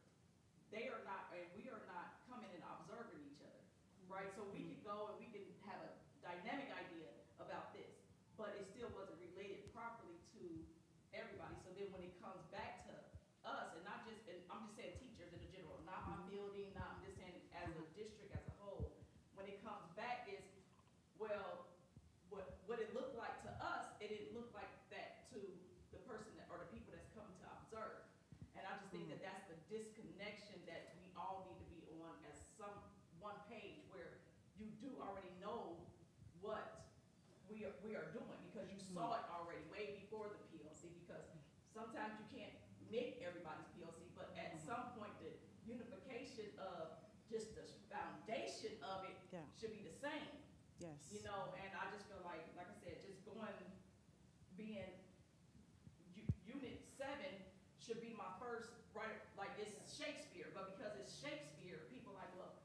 they are not, and we are not coming and observing each other, right? So we could go and we can have a dynamic idea about this, but it still wasn't related properly to everybody. So then when it comes back to us, and not just, and I'm just saying teachers in general, not my building, not, I'm just saying as a district as a whole, when it comes back is, well, what it looked like to us, it didn't look like that to the person that, or the people that's coming to observe. And I just think that that's the disconnection that we all need to be on as one page where you do already know what we are doing, because you saw it already way before the PLC, because sometimes you can't make everybody's PLC, but at some point the unification of just the foundation of it should be the same. Yes. You know, and I just feel like I said, just being unit 7 should be my first, right? Like it's Shakespeare, but because it's Shakespeare, people like, look,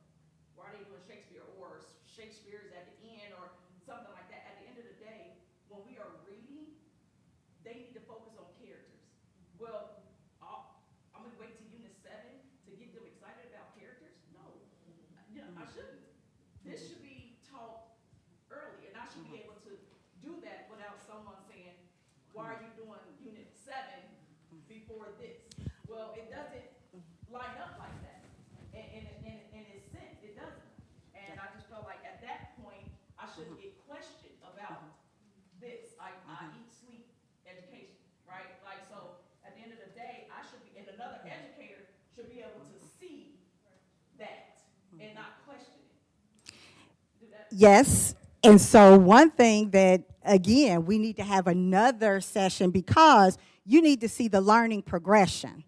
why are they doing Shakespeare? Or Shakespeare is at the end, or something like that. At the end of the day, when we are reading, they need to focus on characters. Well, I'm gonna wait till unit 7 to get them excited about characters? No, you know, I shouldn't. This should be taught early, and I should be able to do that without someone saying, why are you doing unit 7 before this? Well, it doesn't line up like that. In its sense, it doesn't. And I just felt like at that point, I shouldn't get questioned about this. I eat, sleep, education, right? Like, so at the end of the day, I should be, and another educator should be able to see that and not question it. Yes. And so one thing that, again, we need to have another session, because you need to see the learning progression.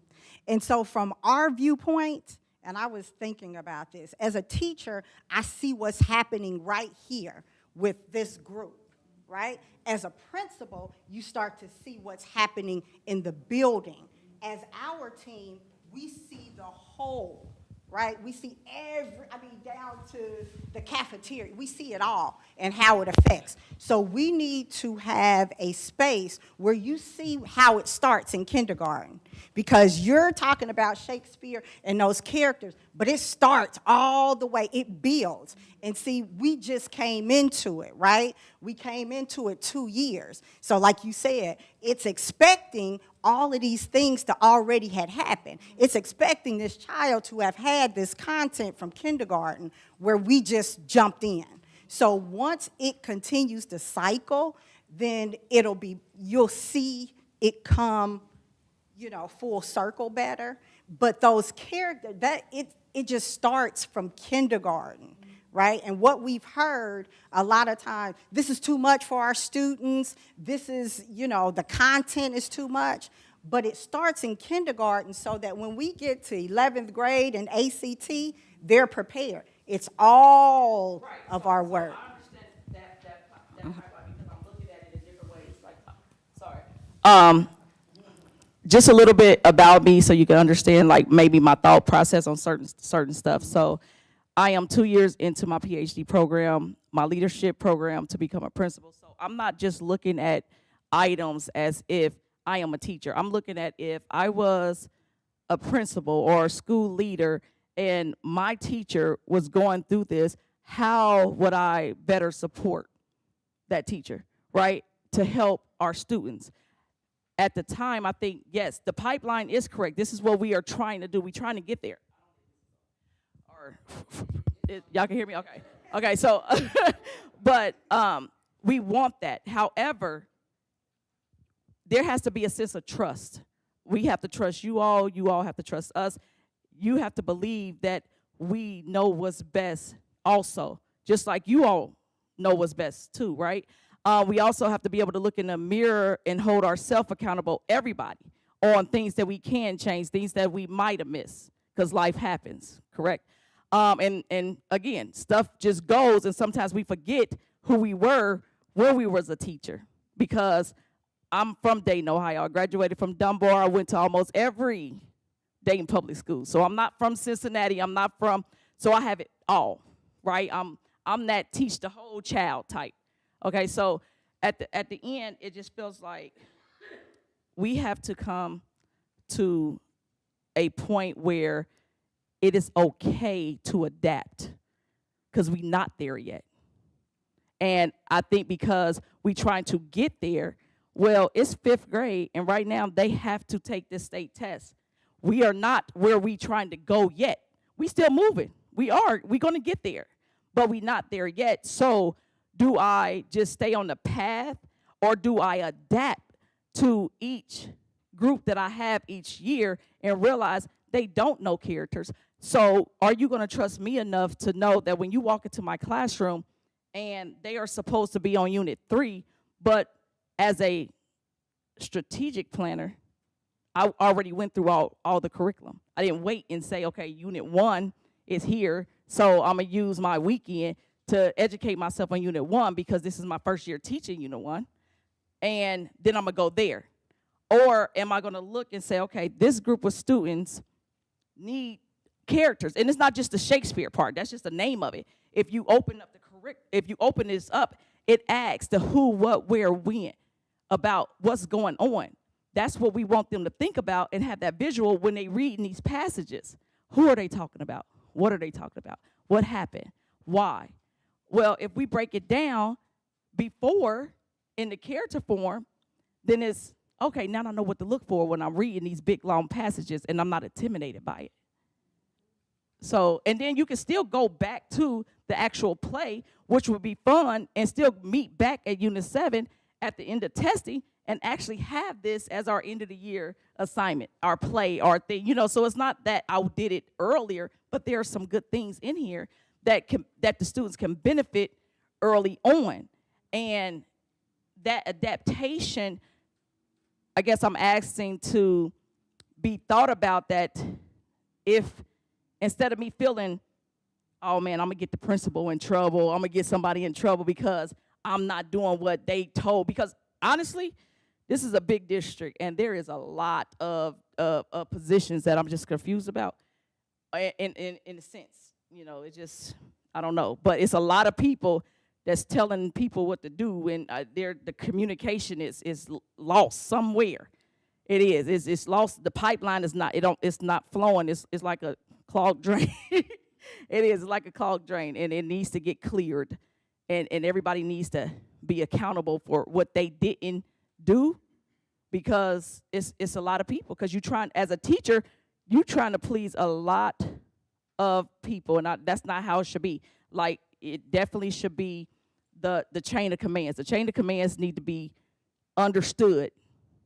And so from our viewpoint, and I was thinking about this, as a teacher, I see what's happening right here with this group, right? As a principal, you start to see what's happening in the building. As our team, we see the whole, right? We see down to the cafeteria. We see it all and how it affects. So we need to have a space where you see how it starts in kindergarten, because you're talking about Shakespeare and those characters, but it starts all the way, it builds. And see, we just came into it, right? We came into it 2 years. So like you said, it's expecting all of these things to already had happened. It's expecting this child to have had this content from kindergarten where we just jumped in. So once it continues to cycle, then you'll see it come, full circle better. But those characters, it just starts from kindergarten, right? And what we've heard a lot of times, this is too much for our students. This is, the content is too much. But it starts in kindergarten so that when we get to 11th grade and ACT, they're prepared. It's all of our work. I understand that part because I'm looking at it in different ways. Like, sorry. Just a little bit about me so you can understand, like, maybe my thought process on certain stuff. So I am 2 years into my PhD program, my leadership program to become a principal. So I'm not just looking at items as if I am a teacher. I'm looking at if I was a principal or a school leader and my teacher was going through this, how would I better support that teacher, right, to help our students? at the time, I think, yes, the pipeline is correct. This is what we are trying to do. We're trying to get there. Or, y'all can hear me? Okay. Okay, so, but we want that. However, there has to be a sense of trust. We have to trust you all have to trust us. You have to believe that we know what's best also, just like you all know what's best too, right? We also have to be able to look in the mirror and hold ourselves accountable, everybody, on things that we can change, things that we might have missed, because life happens, correct? And again, stuff just goes, and sometimes we forget who we were when we was a teacher, because I'm from Dayton, Ohio. I graduated from Dunbar. I went to almost every Dayton public school. So I'm not from Cincinnati. So I have it all, right? I'm that teach the whole child type. Okay, so at the end, it just feels like we have to come to a point where it is okay to adapt, because we're not there yet. And I think because we're trying to get there, well, it's 5th grade, and right now they have to take this state test. We are not where we trying to go yet. We still moving. We're gonna get there, but we're not there yet. So do I just stay on the path, or do I adapt to each group that I have each year and realize they don't know characters? So are you gonna trust me enough to know that when you walk into my classroom and they are supposed to be on unit 3, but as a strategic planner, I already went through all the curriculum. I didn't wait and say, okay, unit 1 is here, so I'm gonna use my weekend to educate myself on unit 1 because this is my first year teaching unit 1, and then I'm gonna go there. Or am I gonna look and say, okay, this group of students need characters, and it's not just the Shakespeare part, that's just the name of it. If you open up if you open this up, it asks the who, what, where, when, about what's going on. That's what we want them to think about and have that visual when they read in these passages. Who are they talking about? What are they talking about? What happened? Why? Well, if we break it down before in the character form, then it's, okay, now I know what to look for when I'm reading these big, long passages, and I'm not intimidated by it. So, and then you can still go back to the actual play, which would be fun, and still meet back at Unit 7 at the end of testing and actually have this as our end of the year assignment, our play, our thing. So it's not that I did it earlier, but there are some good things in here that the students can benefit early on. And that adaptation, I guess I'm asking to be thought about, that if instead of me feeling, oh man, I'm gonna get the principal in trouble, I'm gonna get somebody in trouble because I'm not doing what they told, because honestly, this is a big district and there is a lot of positions that I'm just confused about in a sense. It just, I don't know, but it's a lot of people that's telling people what to do, and the communication is lost somewhere. It is. It's lost. The pipeline is not. It's not flowing. It's like a clogged drain. It is like a clogged drain, and it needs to get cleared, and everybody needs to be accountable for what they didn't do, because it's a lot of people. Because as a teacher, you're trying to please a lot of people, and that's not how it should be. Like, it definitely should be the chain of commands. The chain of commands need to be understood.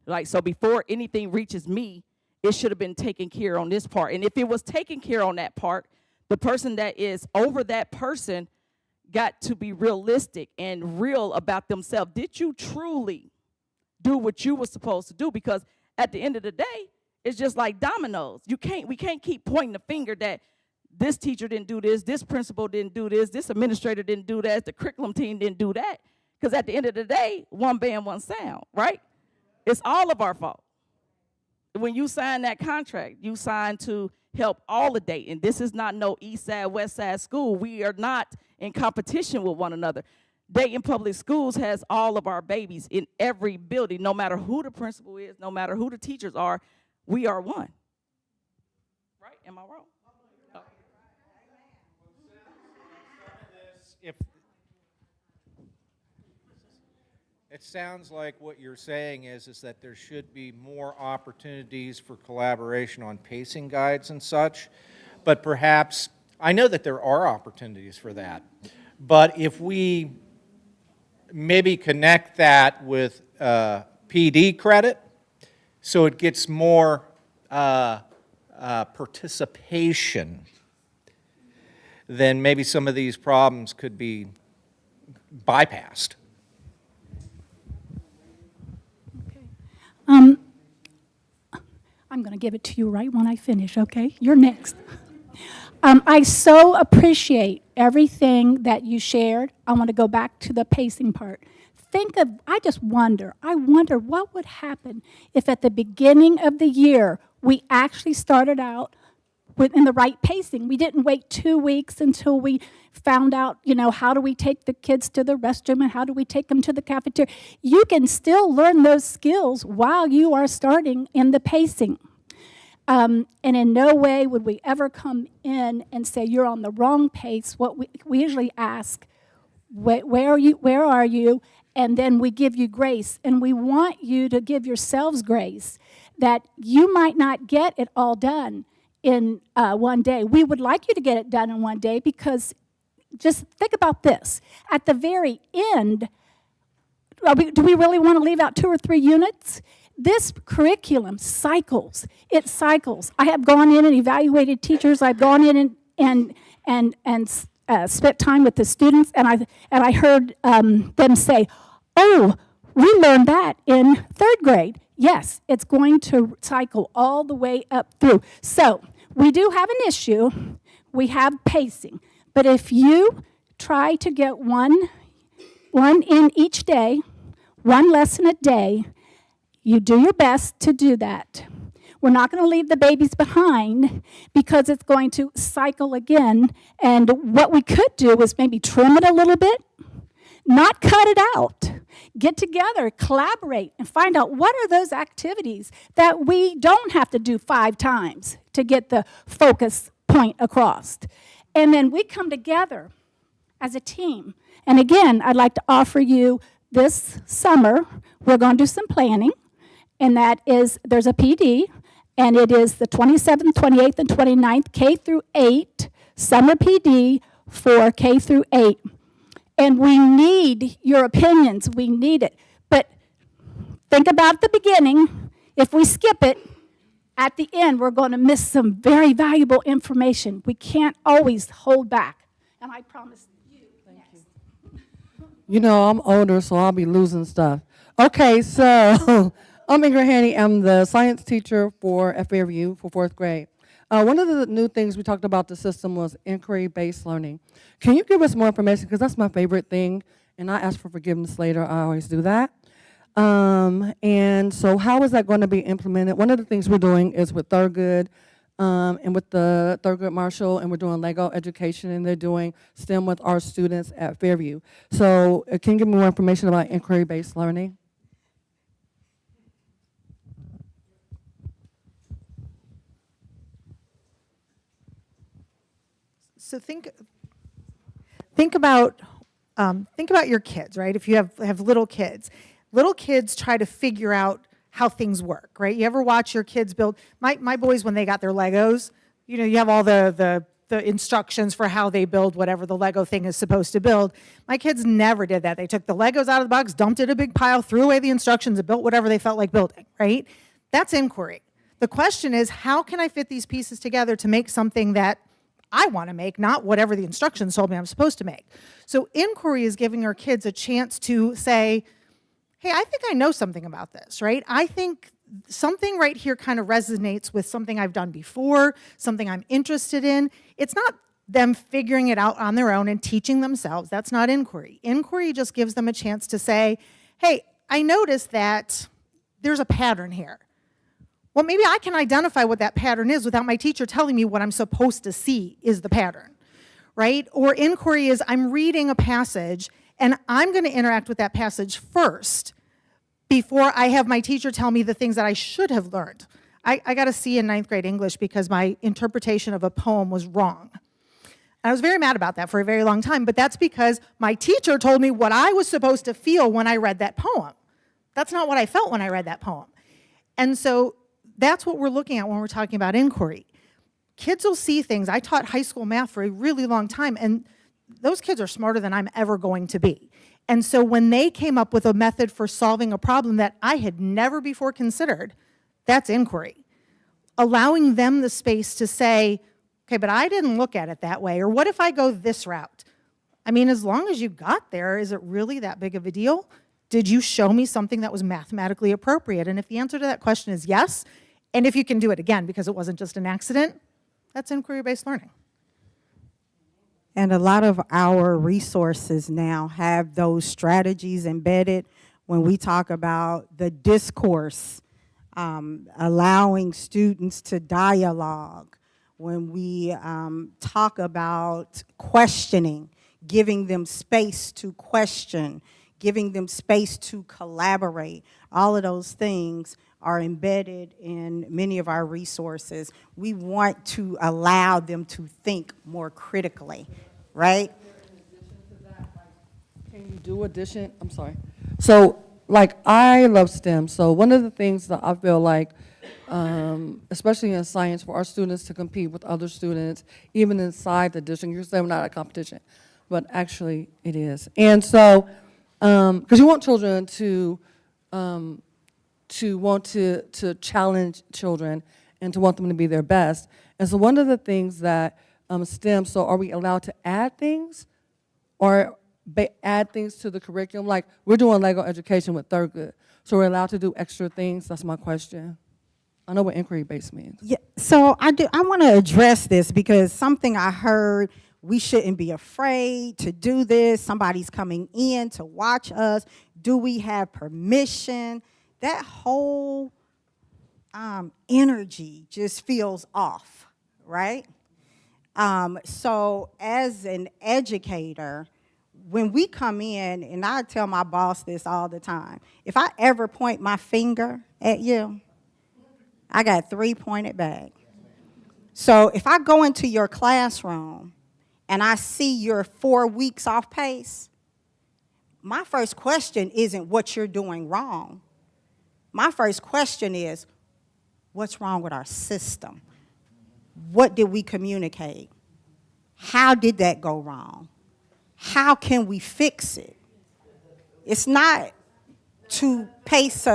Like, so before anything reaches me, it should have been taken care on this part. And if it was taken care on that part, the person that is over that person got to be realistic and real about themselves. Did you truly do what you were supposed to do? Because at the end of the day, it's just like dominoes. We can't keep pointing the finger that this teacher didn't do this principal didn't do this administrator didn't do that, the curriculum team didn't do that. Because at the end of the day, one band, one sound, right? It's all of our fault. When you sign that contract, you sign to help all of Dayton. This is not no East Side, West Side school. We are not in competition with one another. Dayton Public Schools has all of our babies in every building, no matter who the principal is, no matter who the teachers are, we are one. Right? Am I wrong? Oh. It sounds like what you're saying is that there should be more opportunities for collaboration on pacing guides and such, but perhaps, I know that there are opportunities for that, but if we maybe connect that with PD credit, so it gets more participation, then maybe some of these problems could be bypassed. I'm going to give it to you right when I finish, okay? You're next. I so appreciate everything that you shared. I want to go back to the pacing part. I wonder what would happen if at the beginning of the year we actually started out in the right pacing. We didn't wait 2 weeks until we found out, how do we take the kids to the restroom and how do we take them to the cafeteria. You can still learn those skills while you are starting in the pacing. And in no way would we ever come in and say you're on the wrong pace. What we usually ask, where are you? And then we give you grace. And we want you to give yourselves grace that you might not get it all done in one day. We would like you to get it done in one day because just think about this. At the very end, do we really want to leave out 2 or 3 units? This curriculum cycles. It cycles. I have gone in and evaluated teachers. I've gone in and spent time with the students, and I heard them say, "Oh, we learned that in 3rd grade." Yes, it's going to cycle all the way up through. So we do have an issue. We have pacing. But if you try to get one in each day, 1 lesson a day, you do your best to do that. We're not going to leave the babies behind because it's going to cycle again. And what we could do is maybe trim it a little bit, not cut it out. Get together, collaborate, and find out what are those activities that we don't have to do 5 times to get the focus point across. And then we come together as a team. And again, I'd like to offer you this summer, we're going to do some planning, and that is, there's a PD, and it is the 27th, 28th, and 29th, K through 8, summer PD for K through 8. And we need your opinions. We need it. But think about the beginning. If we skip it, at the end, we're going to miss some very valuable information. We can't always hold back. And I promise you. Thank you. I'm older, so I'll be losing stuff. Okay, so I'm Ingrid Haney. I'm the science teacher for Fairview for 4th grade. One of the new things we talked about the system was inquiry-based learning. Can you give us more information? Because that's my favorite thing, and I ask for forgiveness later. I always do that. And so how is that going to be implemented? One of the things we're doing is with Thurgood and with the Thurgood Marshall, and we're doing Lego education, and they're doing STEM with our students at Fairview. So can you give me more information about inquiry-based learning? So think about your kids, right? If you have little kids try to figure out how things work, right? You ever watch your kids build? My boys, when they got their Legos, you have all the instructions for how they build whatever the Lego thing is supposed to build. My kids never did that. They took the Legos out of the box, dumped it in a big pile, threw away the instructions, and built whatever they felt like building, right? That's inquiry. The question is, how can I fit these pieces together to make something that I want to make, not whatever the instructions told me I'm supposed to make. So inquiry is giving our kids a chance to say, hey, I think I know something about this, right? I think something right here kind of resonates with something I've done before, something I'm interested in. It's not them figuring it out on their own and teaching themselves. That's not inquiry. Inquiry just gives them a chance to say, hey, I noticed that there's a pattern here. Well, maybe I can identify what that pattern is without my teacher telling me what I'm supposed to see is the pattern, right? Or inquiry is I'm reading a passage and I'm going to interact with that passage first before I have my teacher tell me the things that I should have learned. I got a C in 9th grade English because my interpretation of a poem was wrong. And I was very mad about that for a very long time, but that's because my teacher told me what I was supposed to feel when I read that poem. That's not what I felt when I read that poem. And so that's what we're looking at when we're talking about inquiry. Kids will see things. I taught high school math for a really long time, and those kids are smarter than I'm ever going to be. And so when they came up with a method for solving a problem that I had never before considered, that's inquiry. Allowing them the space to say, okay, but I didn't look at it that way, or what if I go this route? I mean, as long as you got there, is it really that big of a deal? Did you show me something that was mathematically appropriate? And if the answer to that question is yes, and if you can do it again because it wasn't just an accident, that's inquiry-based learning. And a lot of our resources now have those strategies embedded when we talk about the discourse, allowing students to dialogue, when we talk about questioning, giving them space to question, giving them space to collaborate. All of those things are embedded in many of our resources. We want to allow them to think more critically, right? Can you do addition? I'm sorry. So, like, I love STEM. So one of the things that I feel like, especially in science, for our students to compete with other students, even inside the district, you're saying we're not a competition, but actually it is. And so, because you want children to want to challenge children and to want them to be their best. And so one of the things that STEM, so are we allowed to add things or add things to the curriculum? Like, we're doing Lego education with Thurgood, so we're allowed to do extra things? That's my question. I know what inquiry-based means. Yeah, so I want to address this because something I heard, we shouldn't be afraid to do this. Somebody's coming in to watch us. Do we have permission? That whole energy just feels off, right? So as an educator, when we come in, and I tell my boss this all the time, if I ever point my finger at you, I got 3 pointed back. So if I go into your classroom and I see you're 4 weeks off pace, my first question isn't what you're doing wrong. My first question is, what's wrong with our system? What did we communicate? How did that go wrong? How can we fix it? It's not to pace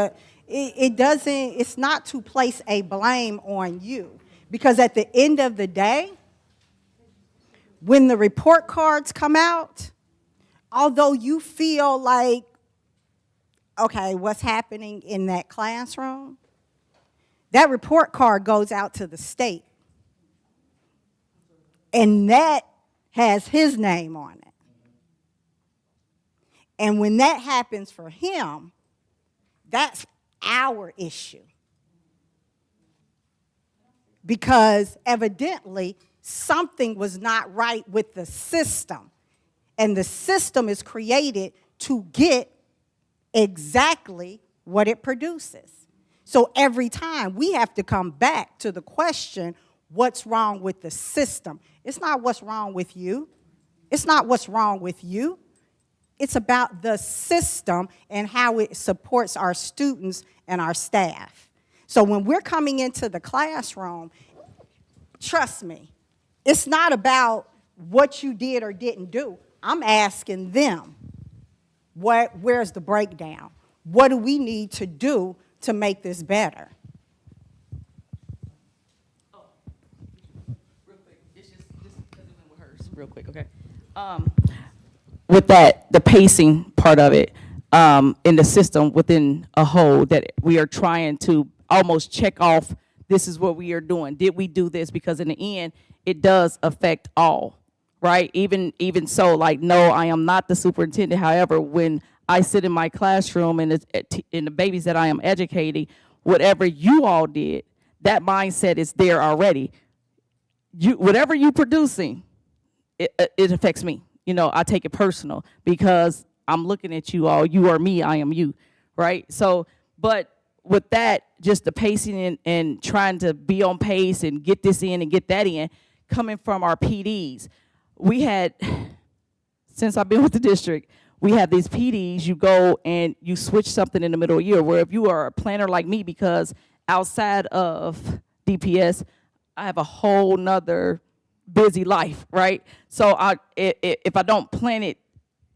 it's not to place a blame on you. Because at the end of the day, when the report cards come out, although you feel like, okay, what's happening in that classroom? That report card goes out to the state. And that has his name on it. And when that happens for him, that's our issue. Because evidently, something was not right with the system. And the system is created to get exactly what it produces. So every time we have to come back to the question, what's wrong with the system? It's not what's wrong with you. It's not what's wrong with you. It's about the system and how it supports our students and our staff. So when we're coming into the classroom, trust me, it's not about what you did or didn't do. I'm asking them, where's the breakdown? What do we need to do to make this better? Real quick, okay. With that, the pacing part of it in the system within a whole, that we are trying to almost check off, this is what we are doing. Did we do this? Because in the end, it does affect all, right? Even so, like, no, I am not the superintendent. However, when I sit in my classroom and the babies that I am educating, whatever you all did, that mindset is there already. Whatever you producing, it affects me. You know, I take it personal because I'm looking at you all. You are me, I am you, right? So, but with that, just the pacing and trying to be on pace and get this in and get that in, coming from our PDs, we had, since I've been with the district, we have these PDs, you go and you switch something in the middle of the year, where if you are a planner like me, because outside of DPS, I have a whole nother busy life, right? So if I don't plan it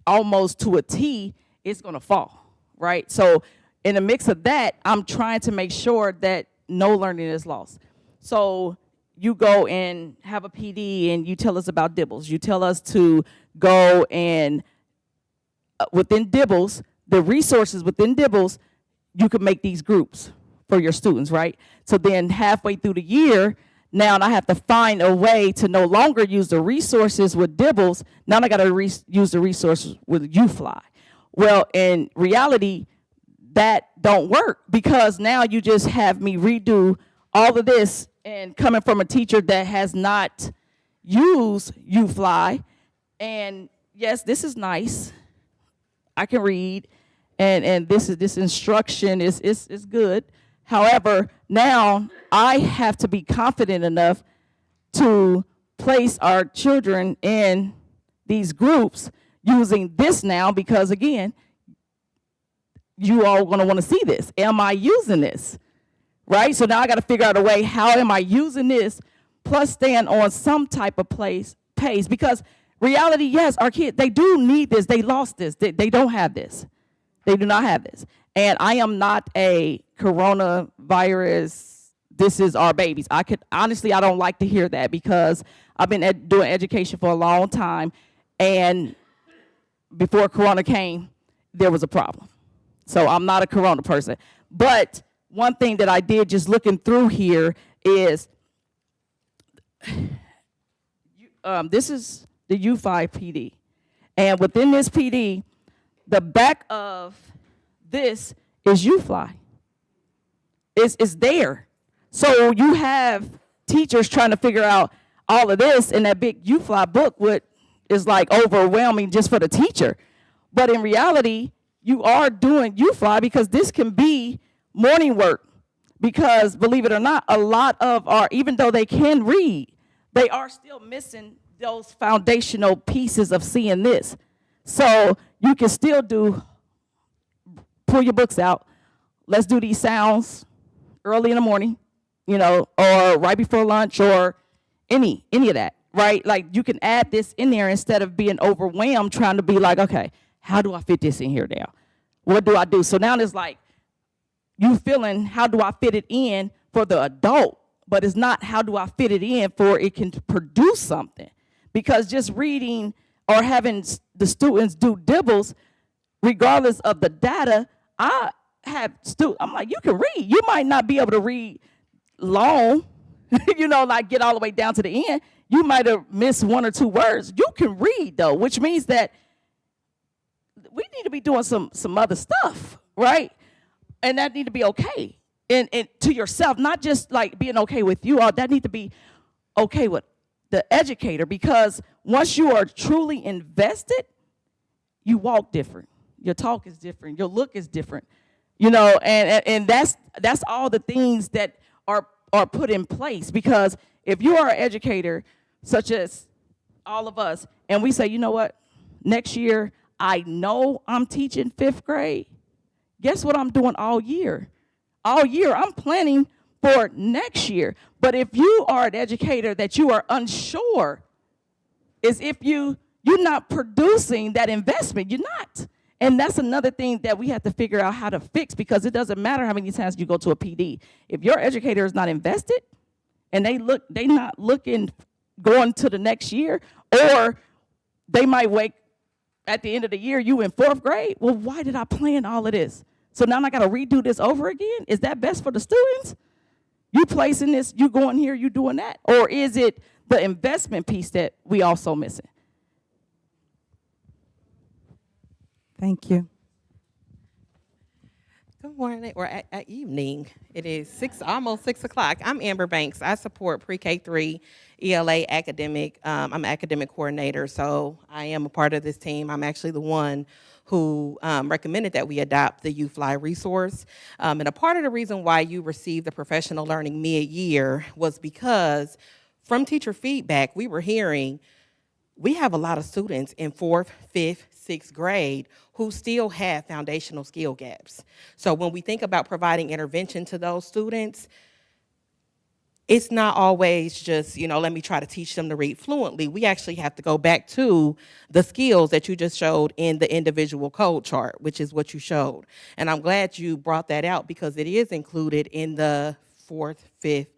almost to a T, it's gonna fall, right? So in the mix of that, I'm trying to make sure that no learning is lost. So you go and have a PD and you tell us about Dibbles. You tell us to go and within Dibbles, the resources within Dibbles, you can make these groups for your students, right? So then halfway through the year, now I have to find a way to no longer use the resources with Dibbles. Now I got to use the resources with UFly. Well, in reality, that don't work, because now you just have me redo all of this, and coming from a teacher that has not used UFly, and yes, this is nice. I can read, and this instruction is good. However, now I have to be confident enough to place our children in these groups using this now, because again, you all going to want to see this. Am I using this? Right? So now I got to figure out a way, how am I using this, plus staying on some type of pace, because reality, yes, our kids, they do need this. They lost this. They don't have this. They do not have this. And I am not a coronavirus, this is our babies. Honestly, I don't like to hear that, because I've been doing education for a long time, and before Corona came, there was a problem. So I'm not a Corona person. But one thing that I did just looking through here is, this is the U5 PD. And within this PD, the back of this is UFly. It's there. So you have teachers trying to figure out all of this, and that big UFly book is like overwhelming just for the teacher. But in reality, you are doing UFly because this can be morning work. Because believe it or not, a lot of even though they can read, they are still missing those foundational pieces of seeing this. So you can still pull your books out. Let's do these sounds early in the morning, or right before lunch, or any of that, right? Like you can add this in there instead of being overwhelmed trying to be like, okay, how do I fit this in here now? What do I do? So now it's like you feeling, how do I fit it in for the adult? But it's not how do I fit it in for it can produce something. Because just reading or having the students do Dibbles, regardless of the data, I have students, I'm like, you can read. You might not be able to read long, like get all the way down to the end. You might have missed one or two words. You can read though, which means that we need to be doing some other stuff, right? And that need to be okay. And to yourself, not just like being okay with you all, that need to be okay with the educator, because once you are truly invested, you walk different. Your talk is different. Your look is different. And that's all the things that are put in place. Because if you are an educator, such as all of us, and we say, you know what, next year I know I'm teaching 5th grade, guess what I'm doing all year? All year I'm planning for next year. But if you are an educator that you are unsure, is if you're not producing that investment, you're not. And that's another thing that we have to figure out how to fix, because it doesn't matter how many times you go to a PD. If your educator is not invested and they not looking going to the next year, or they might wake at the end of the year, you in 4th grade, well, why did I plan all of this? So now I got to redo this over again? Is that best for the students? You placing this, you going here, you doing that? Or is it the investment piece that we also missing? Thank you. Good morning, or at evening. It is almost 6 o'clock. I'm Amber Banks. I support pre-K3 ELA academic. I'm an academic coordinator, so I am a part of this team. I'm actually the one who recommended that we adopt the UFly resource. And a part of the reason why you received the professional learning mid-year was because from teacher feedback, we were hearing, we have a lot of students in 4th, 5th, 6th grade who still have foundational skill gaps. So when we think about providing intervention to those students, it's not always just, let me try to teach them to read fluently. We actually have to go back to the skills that you just showed in the individual code chart, which is what you showed. And I'm glad you brought that out because it is included in the 4th, 5th,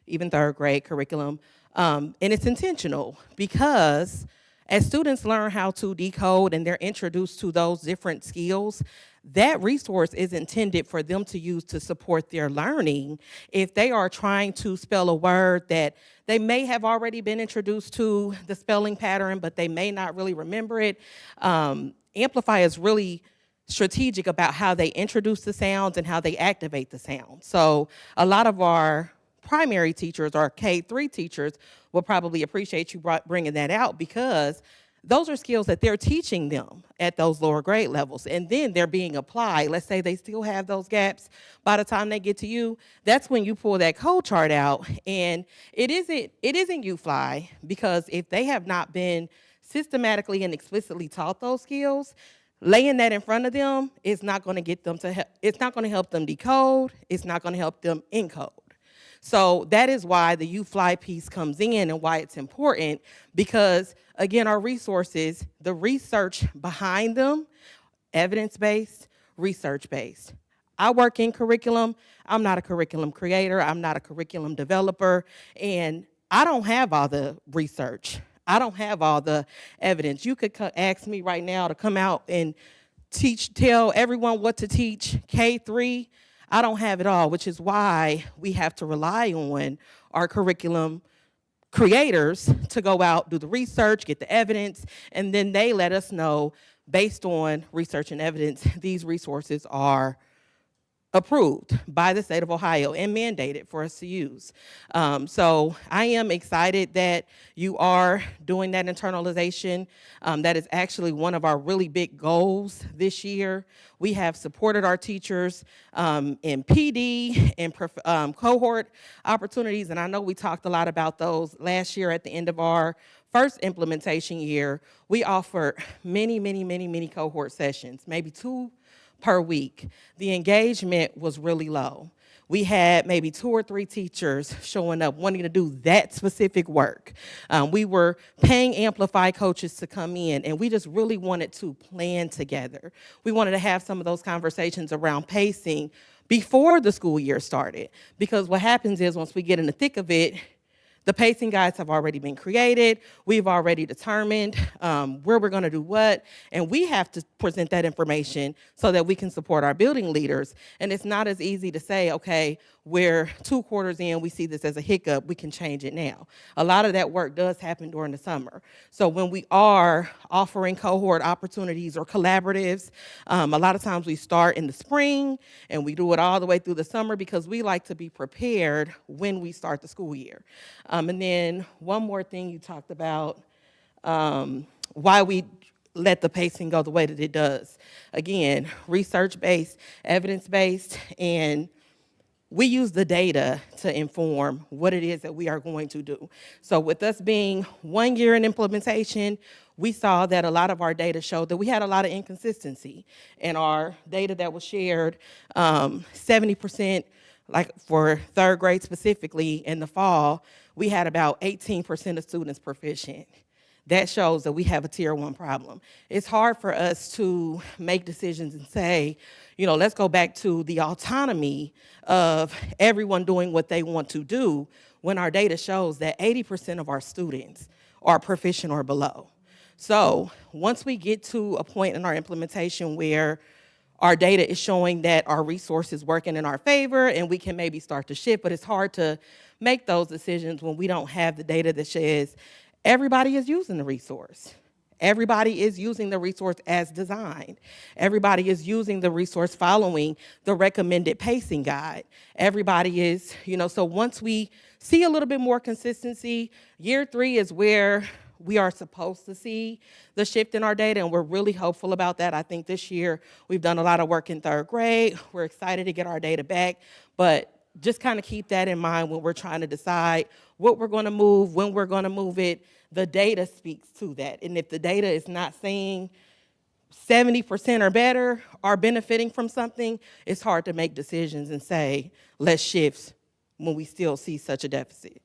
even 3rd grade curriculum. And it's intentional because as students learn how to decode and they're introduced to those different skills, that resource is intended for them to use to support their learning. If they are trying to spell a word that they may have already been introduced to the spelling pattern, but they may not really remember it, Amplify is really strategic about how they introduce the sounds and how they activate the sound. So a lot of our primary teachers or K-3 teachers will probably appreciate you bringing that out because those are skills that they're teaching them at those lower grade levels, and then they're being applied. Let's say they still have those gaps by the time they get to you. That's when you pull that code chart out, and it isn't you fly, because if they have not been systematically and explicitly taught those skills, laying that in front of them is not going to get them to. It's not going to help them decode. It's not going to help them encode. So that is why the U-Fly piece comes in and why it's important, because again, our resources, the research behind them, evidence-based, research-based. I work in curriculum. I'm not a curriculum creator. I'm not a curriculum developer. And I don't have all the research. I don't have all the evidence. You could ask me right now to come out and tell everyone what to teach K-3. I don't have it all, which is why we have to rely on our curriculum creators to go out, do the research, get the evidence, and then they let us know, based on research and evidence, these resources are approved by the state of Ohio and mandated for us to use. So I am excited that you are doing that internalization. That is actually one of our really big goals this year. We have supported our teachers in PD and cohort opportunities, and I know we talked a lot about those last year at the end of our first implementation year. We offered many cohort sessions, maybe 2 per week. The engagement was really low. We had maybe 2 or 3 teachers showing up wanting to do that specific work. We were paying Amplify coaches to come in, and we just really wanted to plan together. We wanted to have some of those conversations around pacing before the school year started, because what happens is once we get in the thick of it, the pacing guides have already been created. We've already determined where we're going to do what, and we have to present that information so that we can support our building leaders. And it's not as easy to say, okay, we're 2 quarters in, we see this as a hiccup, we can change it now. A lot of that work does happen during the summer. So when we are offering cohort opportunities or collaboratives, a lot of times we start in the spring and we do it all the way through the summer because we like to be prepared when we start the school year. And then one more thing you talked about, why we let the pacing go the way that it does. Again, research-based, evidence-based, and we use the data to inform what it is that we are going to do. So with us being 1 year in implementation, we saw that a lot of our data showed that we had a lot of inconsistency in our data that was shared. 70%, like for 3rd grade specifically in the fall, we had about 18% of students proficient. That shows that we have a tier 1 problem. It's hard for us to make decisions and say, let's go back to the autonomy of everyone doing what they want to do when our data shows that 80% of our students are proficient or below. So once we get to a point in our implementation where our data is showing that our resource is working in our favor and we can maybe start to shift, but it's hard to make those decisions when we don't have the data that says everybody is using the resource. Everybody is using the resource as designed. Everybody is using the resource following the recommended pacing guide. Everybody is, so once we see a little bit more consistency, year 3 is where we are supposed to see the shift in our data, and we're really hopeful about that. I think this year we've done a lot of work in 3rd grade. We're excited to get our data back, but just kind of keep that in mind when we're trying to decide what we're going to move, when we're going to move it. The data speaks to that. And if the data is not saying 70% or better are benefiting from something, it's hard to make decisions and say, let's shift when we still see such a deficit.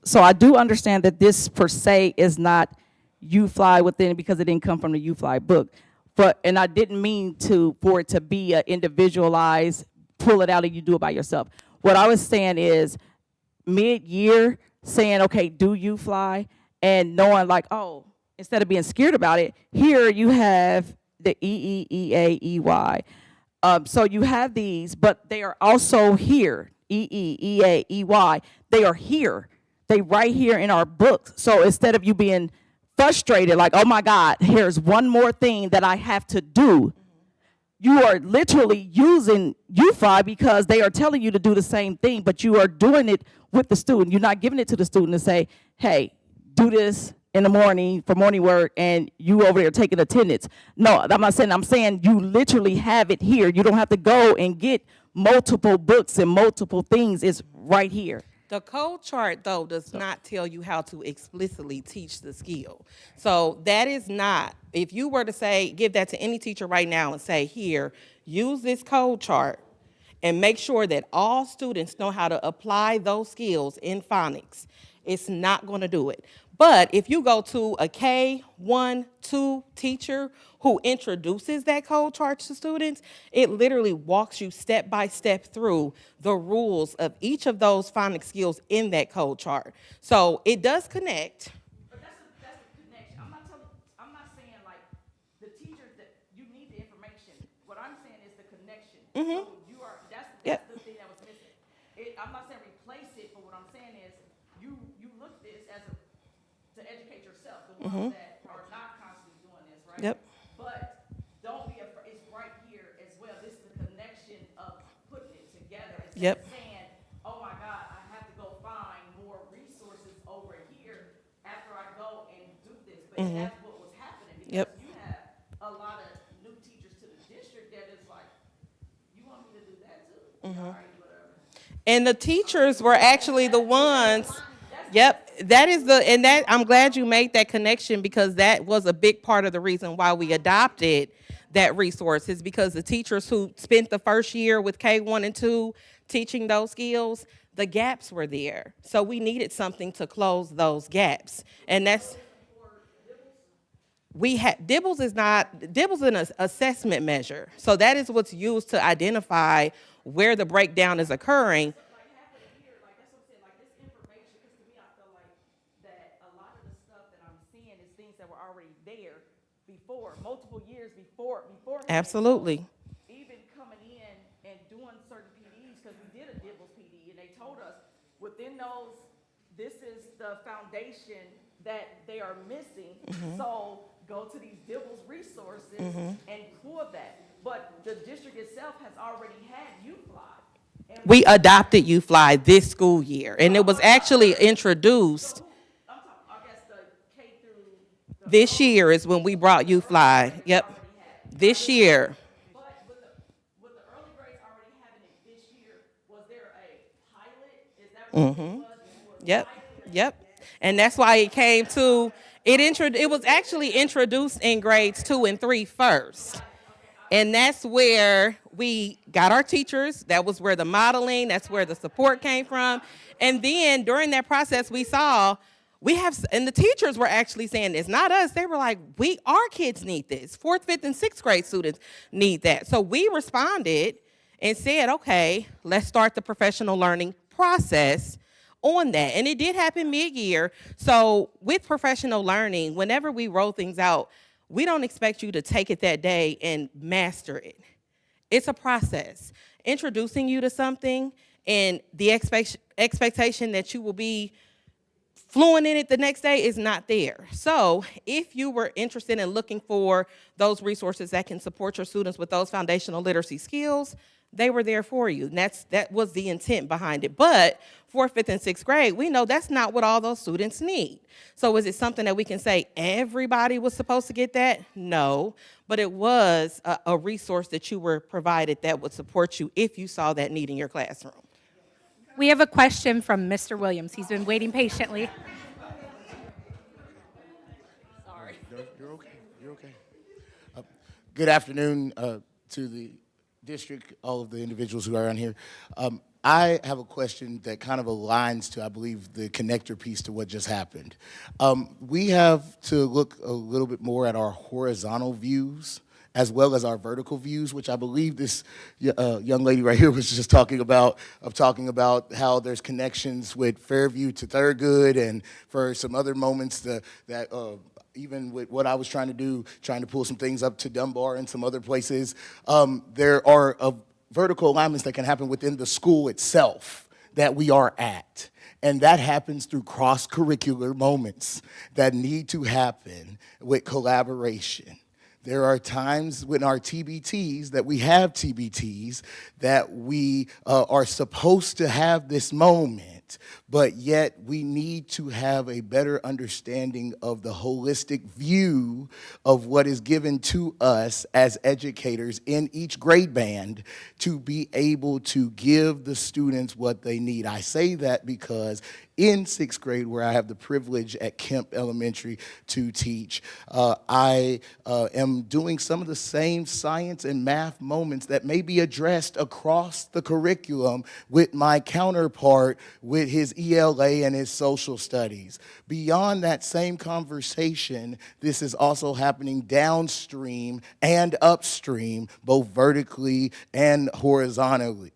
So I do understand that this per se is not UFly within because it didn't come from the UFly book. And I didn't mean for it to be an individualized, pull it out and you do it by yourself. What I was saying is mid-year saying, okay, do UFly, and knowing like, oh, instead of being scared about it, here you have the EEEAEY. So you have these, but they are also here, EEEAEY. They are here. They right here in our books. So instead of you being frustrated, like, oh my God, here's one more thing that I have to do, you are literally using UFly because they are telling you to do the same thing, but you are doing it with the student. You're not giving it to the student to say, hey, do this in the morning for morning work and you over there taking attendance. No, I'm not saying, I'm saying you literally have it here. You don't have to go and get multiple books and multiple things. It's right here. The code chart, though, does not tell you how to explicitly teach the skill. So that is not, if you were to say, give that to any teacher right now and say, here, use this code chart and make sure that all students know how to apply those skills in phonics, it's not going to do it. But if you go to a K-1, 2 teacher who introduces that code chart to students, it literally walks you step by step through the rules of each of those phonics skills in that code chart. So it does connect. But that's the connection. I'm not saying like the teachers that you need the information. What I'm saying is the connection. Mm-hmm. So you are, that's the thing that was missing. I'm not saying replace it, but what I'm saying is you look at this as to educate yourself, the ones that are not constantly doing this, right? Yep. But don't be afraid, it's right here as well. This is the connection of putting it together. Instead of saying, oh my God, I have to go find more resources over here after I go and do this. But that's what was happening because you have a lot of new teachers to the district that is like, you want me to do that too? All right, whatever. And the teachers were actually the ones. Yep, I'm glad you made that connection because that was a big part of the reason why we adopted that resource is because the teachers who spent the first year with K-1 and 2 teaching those skills, the gaps were there. So we needed something to close those gaps. And that's, DIBELS is an assessment measure. So that is what's used to identify where the breakdown is occurring. Multiple years before Absolutely. even coming in and doing certain PDs because we did a DIBELS PD and they told us within those, this is the foundation that they are missing. So go to these DIBELS resources and pull that. But the district itself has already had UFly. We adopted UFly this school year and it was actually introduced. This year is when we brought UFly. Yep. This year. But with the early grades already having it this year, was there a pilot? Is that what it was? Yep. Yep. And that's why it came to it was actually introduced in grades 2 and 3 first. And that's where we got our teachers. That was where the modeling, that's where the support came from. And then during that process we saw and the teachers were actually saying it's not us. They were like, our kids need this. 4th, 5th, and 6th grade students need that. So we responded and said, okay, let's start the professional learning process on that. And it did happen mid-year. So with professional learning, whenever we roll things out, we don't expect you to take it that day and master it. It's a process. Introducing you to something and the expectation that you will be fluent in it the next day is not there. So if you were interested in looking for those resources that can support your students with those foundational literacy skills, they were there for you. And that was the intent behind it. But 4th, 5th, and 6th grade, we know that's not what all those students need. So is it something that we can say everybody was supposed to get that? No, but it was a resource that you were provided that would support you if you saw that need in your classroom. We have a question from Mr. Williams. He's been waiting patiently. Sorry. You're okay. You're okay. Good afternoon to the district, all of the individuals who are on here. I have a question that kind of aligns to, I believe, the connector piece to what just happened. We have to look a little bit more at our horizontal views as well as our vertical views, which I believe this young lady right here was just talking about how there's connections with Fairview to Thurgood, and for some other moments that even with what I was trying to do, trying to pull some things up to Dunbar and some other places, there are vertical alignments that can happen within the school itself that we are at. And that happens through cross-curricular moments that need to happen with collaboration. There are times when our TBTs, that we have TBTs, that we are supposed to have this moment, but yet we need to have a better understanding of the holistic view of what is given to us as educators in each grade band to be able to give the students what they need. I say that because in 6th grade, where I have the privilege at Kemp Elementary to teach, I am doing some of the same science and math moments that may be addressed across the curriculum with my counterpart with his ELA and his social studies. Beyond that same conversation, this is also happening downstream and upstream, both vertically and horizontally.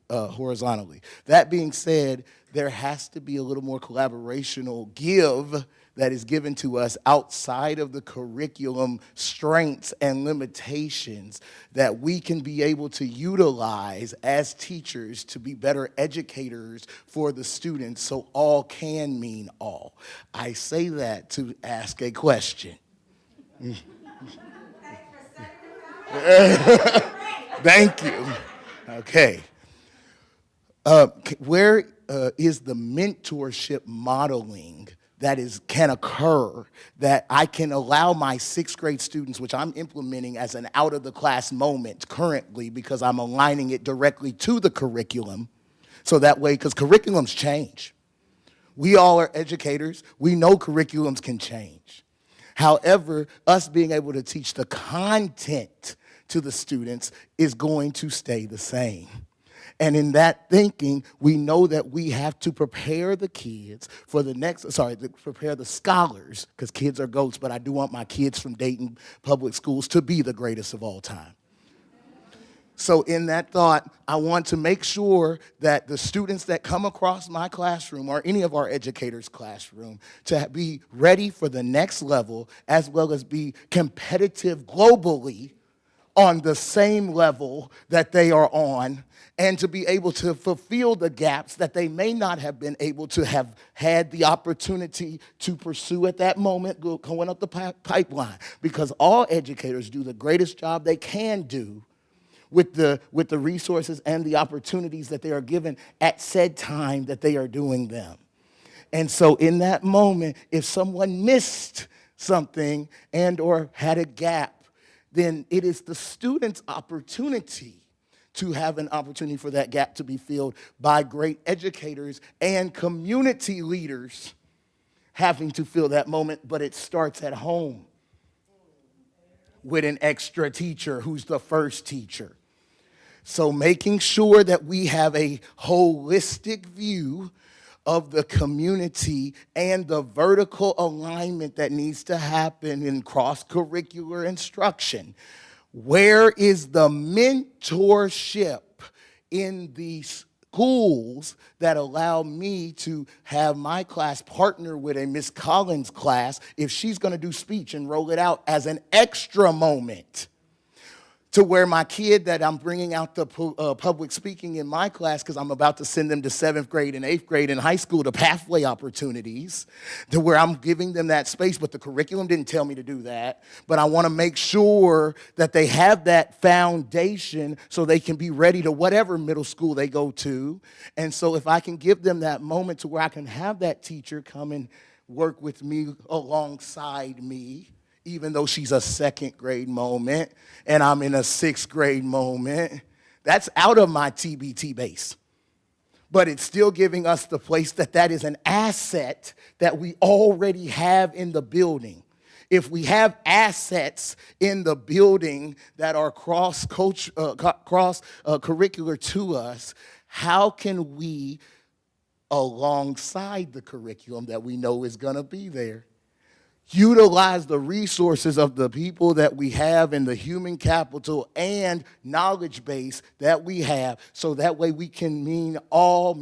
That being said, there has to be a little more collaborational give that is given to us outside of the curriculum strengths and limitations that we can be able to utilize as teachers to be better educators for the students, so all can mean all. I say that to ask a question. Thank you. Okay. Where is the mentorship modeling that can occur, that I can allow my 6th grade students, which I'm implementing as an out of the class moment currently because I'm aligning it directly to the curriculum. So that way, because curriculums change. We all are educators. We know curriculums can change. However, us being able to teach the content to the students is going to stay the same. And in that thinking, we know that we have to prepare the kids for prepare the scholars, because kids are goats, but I do want my kids from Dayton Public Schools to be the greatest of all time. So in that thought, I want to make sure that the students that come across my classroom or any of our educators' classroom to be ready for the next level, as well as be competitive globally on the same level that they are on, and to be able to fulfill the gaps that they may not have been able to have had the opportunity to pursue at that moment going up the pipeline. Because all educators do the greatest job they can do with the resources and the opportunities that they are given at said time that they are doing them. And so in that moment, if someone missed something and or had a gap, then it is the student's opportunity to have an opportunity for that gap to be filled by great educators and community leaders having to fill that moment, but it starts at home with an extra teacher who's the first teacher. So making sure that we have a holistic view of the community and the vertical alignment that needs to happen in cross-curricular instruction. Where is the mentorship in the schools that allow me to have my class partner with a Miss Collins class if she's going to do speech and roll it out as an extra moment to where my kid that I'm bringing out the public speaking in my class, because I'm about to send them to 7th grade and 8th grade in high school to pathway opportunities, to where I'm giving them that space, but the curriculum didn't tell me to do that. But I want to make sure that they have that foundation so they can be ready to whatever middle school they go to. And so if I can give them that moment to where I can have that teacher come and work with me alongside me, even though she's a 2nd grade moment and I'm in a 6th grade moment, that's out of my TBT base. But it's still giving us the place that is an asset that we already have in the building. If we have assets in the building that are cross-curricular to us, how can we, alongside the curriculum that we know is going to be there, utilize the resources of the people that we have in the human capital and knowledge base that we have, so that way we can means all,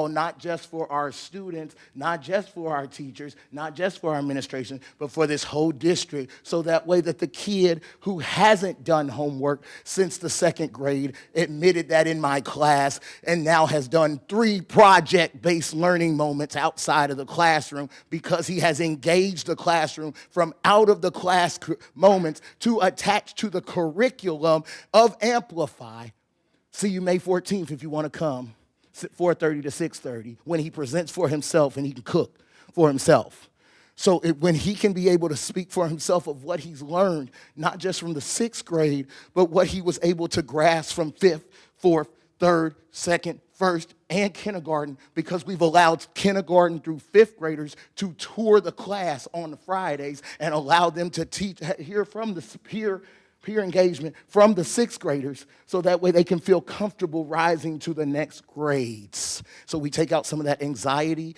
not just for our students, not just for our teachers, not just for our administration, but for this whole district, so that way that the kid who hasn't done homework since the 2nd grade, admitted that in my class, and now has done 3 project-based learning moments outside of the classroom because he has engaged the classroom from out of the class moments to attach to the curriculum of Amplify. See you May 14th if you want to come, 4:30 to 6:30, when he presents for himself and he can cook for himself. So when he can be able to speak for himself of what he's learned, not just from the 6th grade, but what he was able to grasp from 5th, 4th, 3rd, 2nd, 1st, and kindergarten, because we've allowed kindergarten through 5th graders to tour the class on the Fridays and allow them to hear from the peer engagement from the 6th graders, so that way they can feel comfortable rising to the next grades. So we take out some of that anxiety,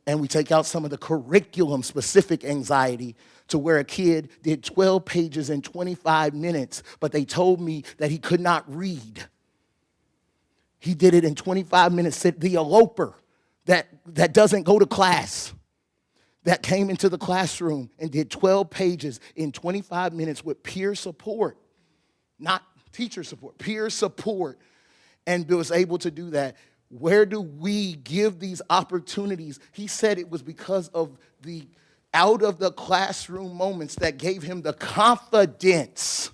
and we take out some of the curriculum-specific anxiety, to where a kid did 12 pages in 25 minutes, but they told me that he could not read. He did it in 25 minutes. The eloper that doesn't go to class, that came into the classroom and did 12 pages in 25 minutes with peer support, not teacher support, peer support, and was able to do that. Where do we give these opportunities? He said it was because of the out of the classroom moments that gave him the confidence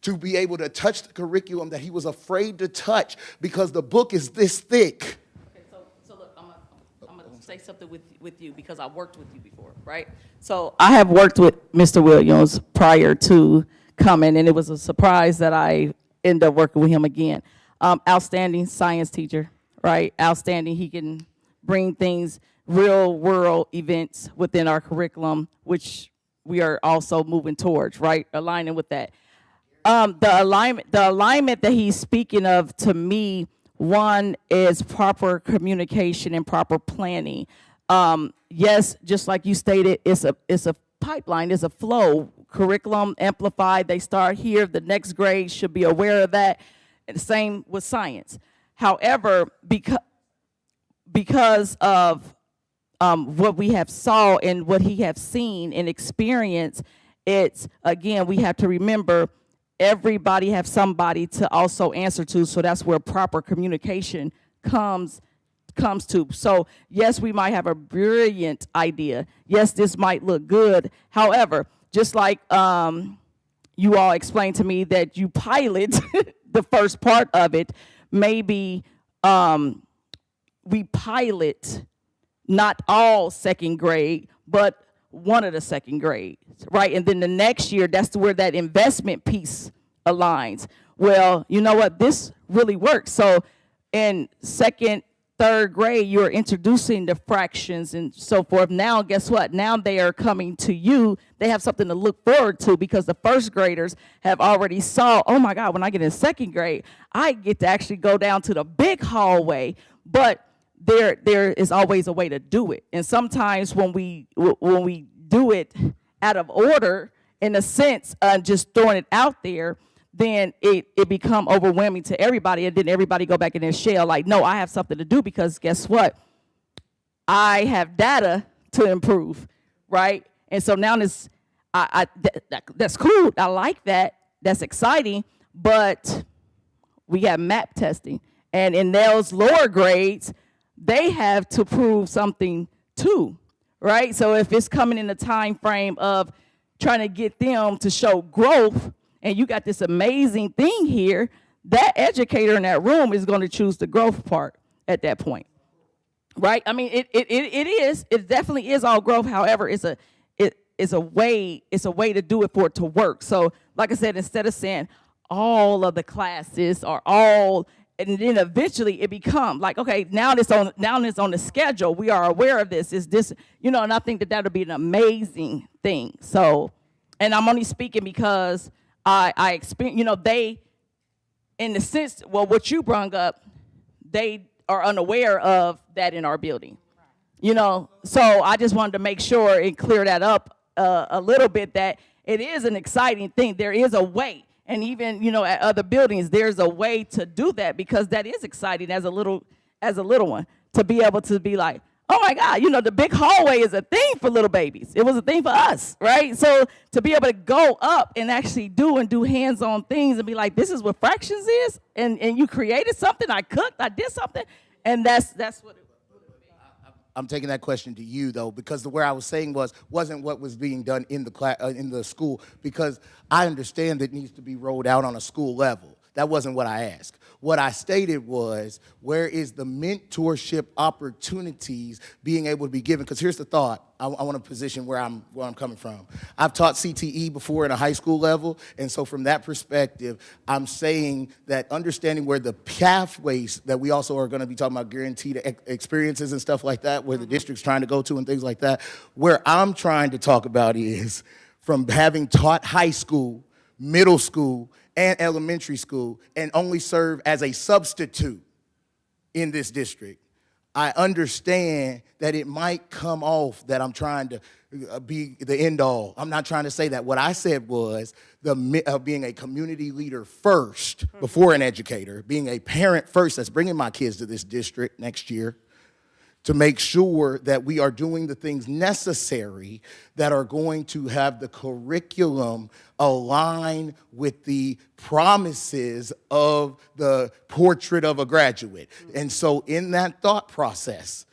to be able to touch the curriculum that he was afraid to touch because the book is this thick. Okay, so look, I'm gonna say something with you because I worked with you before, right? So I have worked with Mr. Williams prior to coming, and it was a surprise that I ended up working with him again. Outstanding science teacher, right? Outstanding. He can bring things, real world events within our curriculum, which we are also moving towards, right? Aligning with that. The alignment that he's speaking of, to me, one is proper communication and proper planning. Yes, just like you stated, it's a pipeline, it's a flow. Curriculum amplified, they start here, the next grade should be aware of that. And the same with science. However, because of what we have saw and what he have seen and experienced, it's, again, we have to remember everybody have somebody to also answer to, so that's where proper communication comes to. So yes, we might have a brilliant idea. Yes, this might look good. However, just like you all explained to me that you pilot the first part of it, maybe we pilot not all 2nd grade, but one of the 2nd grades, right? And then the next year, that's where that investment piece aligns. Well, you know what? This really works. So in 2nd, 3rd grade, you're introducing the fractions and so forth. Now, guess what? Now they are coming to you. They have something to look forward to, because the 1st graders have already saw, oh my God, when I get in 2nd grade, I get to actually go down to the big hallway. But there is always a way to do it. And sometimes when we do it out of order, in a sense, just throwing it out there, then it become overwhelming to everybody, and then everybody go back in their shell like, no, I have something to do, because guess what? I have data to improve, right? And so now this, that's cool. I like that. That's exciting. but we have MAP testing. And in those lower grades, they have to prove something too, right? So if it's coming in the time frame of trying to get them to show growth, and you got this amazing thing here, that educator in that room is going to choose the growth part at that point, right? I mean, it definitely is all growth. However, it's a way to do it for it to work. So like I said, instead of saying all of the classes are all, and then eventually it becomes like, okay, now it's on the schedule. We are aware of this. Is this, and I think that would be an amazing thing. So, and I'm only speaking because I experience, they, in the sense, well, what you brought up, they are unaware of that in our building, So I just wanted to make sure and clear that up a little bit, that it is an exciting thing. There is a way. And even, at other buildings, there's a way to do that, because that is exciting as a little one, to be able to be like, oh my God, the big hallway is a thing for little babies. It was a thing for us, right? So to be able to go up and actually do hands-on things and be like, this is what fractions is, and you created something, I cooked, I did something, and that's what it was. I'm taking that question to you, though, because where I was saying wasn't what was being done in the school, because I understand that it needs to be rolled out on a school level. That wasn't what I asked. What I stated was, where is the mentorship opportunities being able to be given? Because here's the thought. I want to position where I'm coming from. I've taught CTE before in a high school level, and so from that perspective, I'm saying that understanding where the pathways that we also are going to be talking about, guaranteed experiences and stuff like that, where the district's trying to go to and things like that, where I'm trying to talk about is from having taught high school, middle school, and elementary school, and only serve as a substitute in this district. I understand that it might come off that I'm trying to be the end all. I'm not trying to say that. What I said was being a community leader first before an educator, being a parent first that's bringing my kids to this district next year, to make sure that we are doing the things necessary that are going to have the curriculum align with the promises of the portrait of a graduate. And so in that thought process,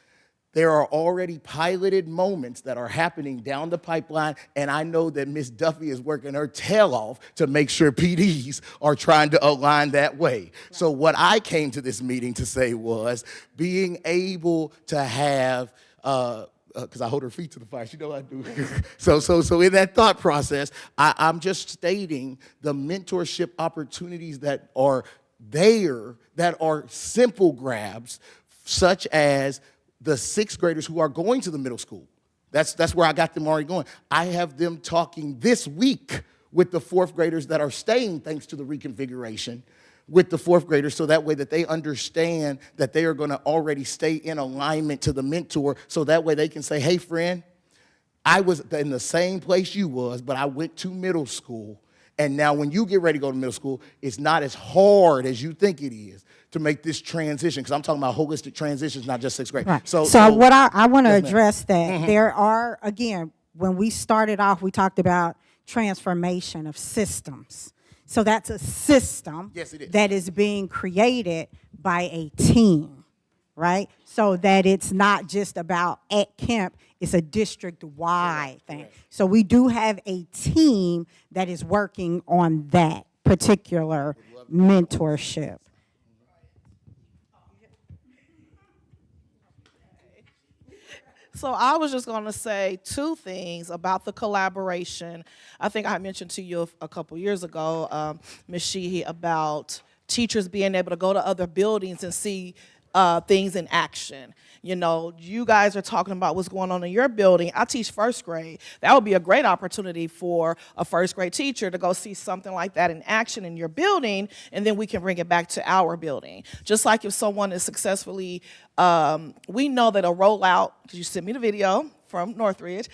there are already piloted moments that are happening down the pipeline, and I know that Ms. Duffy is working her tail off to make sure PDs are trying to align that way. Right. So what I came to this meeting to say was being able to have, because I hold her feet to the fire, she know I do. So in that thought process, I'm just stating the mentorship opportunities that are there, that are simple grabs, such as the sixth graders who are going to the middle school. That's where I got them already going. I have them talking this week with the fourth graders that are staying thanks to the reconfiguration with the fourth graders, so that way that they understand that they are going to already stay in alignment to the mentor, so that way they can say, hey friend, I was in the same place you was, but I went to middle school, and now when you get ready to go to middle school, it's not as hard as you think it is to make this transition, because I'm talking about holistic transitions, not just sixth grade. Right. So what I want to yes, address that, Mm-hmm. there are, again, when we started off, we talked about transformation of systems. So that's a system Yes, it is. that is being created by a team, right? So that it's not just about at Kemp, it's a district-wide thing. Correct. So we do have a team that is working on that particular mentorship. So I was just going to say two things about the collaboration. I think I mentioned to you a couple years ago, Ms. Sheehy, about teachers being able to go to other buildings and see things in action. You guys are talking about what's going on in your building. I teach first grade. That would be a great opportunity for a first grade teacher to go see something like that in action in your building, and then we can bring it back to our building. Just like if someone is successfully, we know that a rollout, because you sent me the video from Northridge.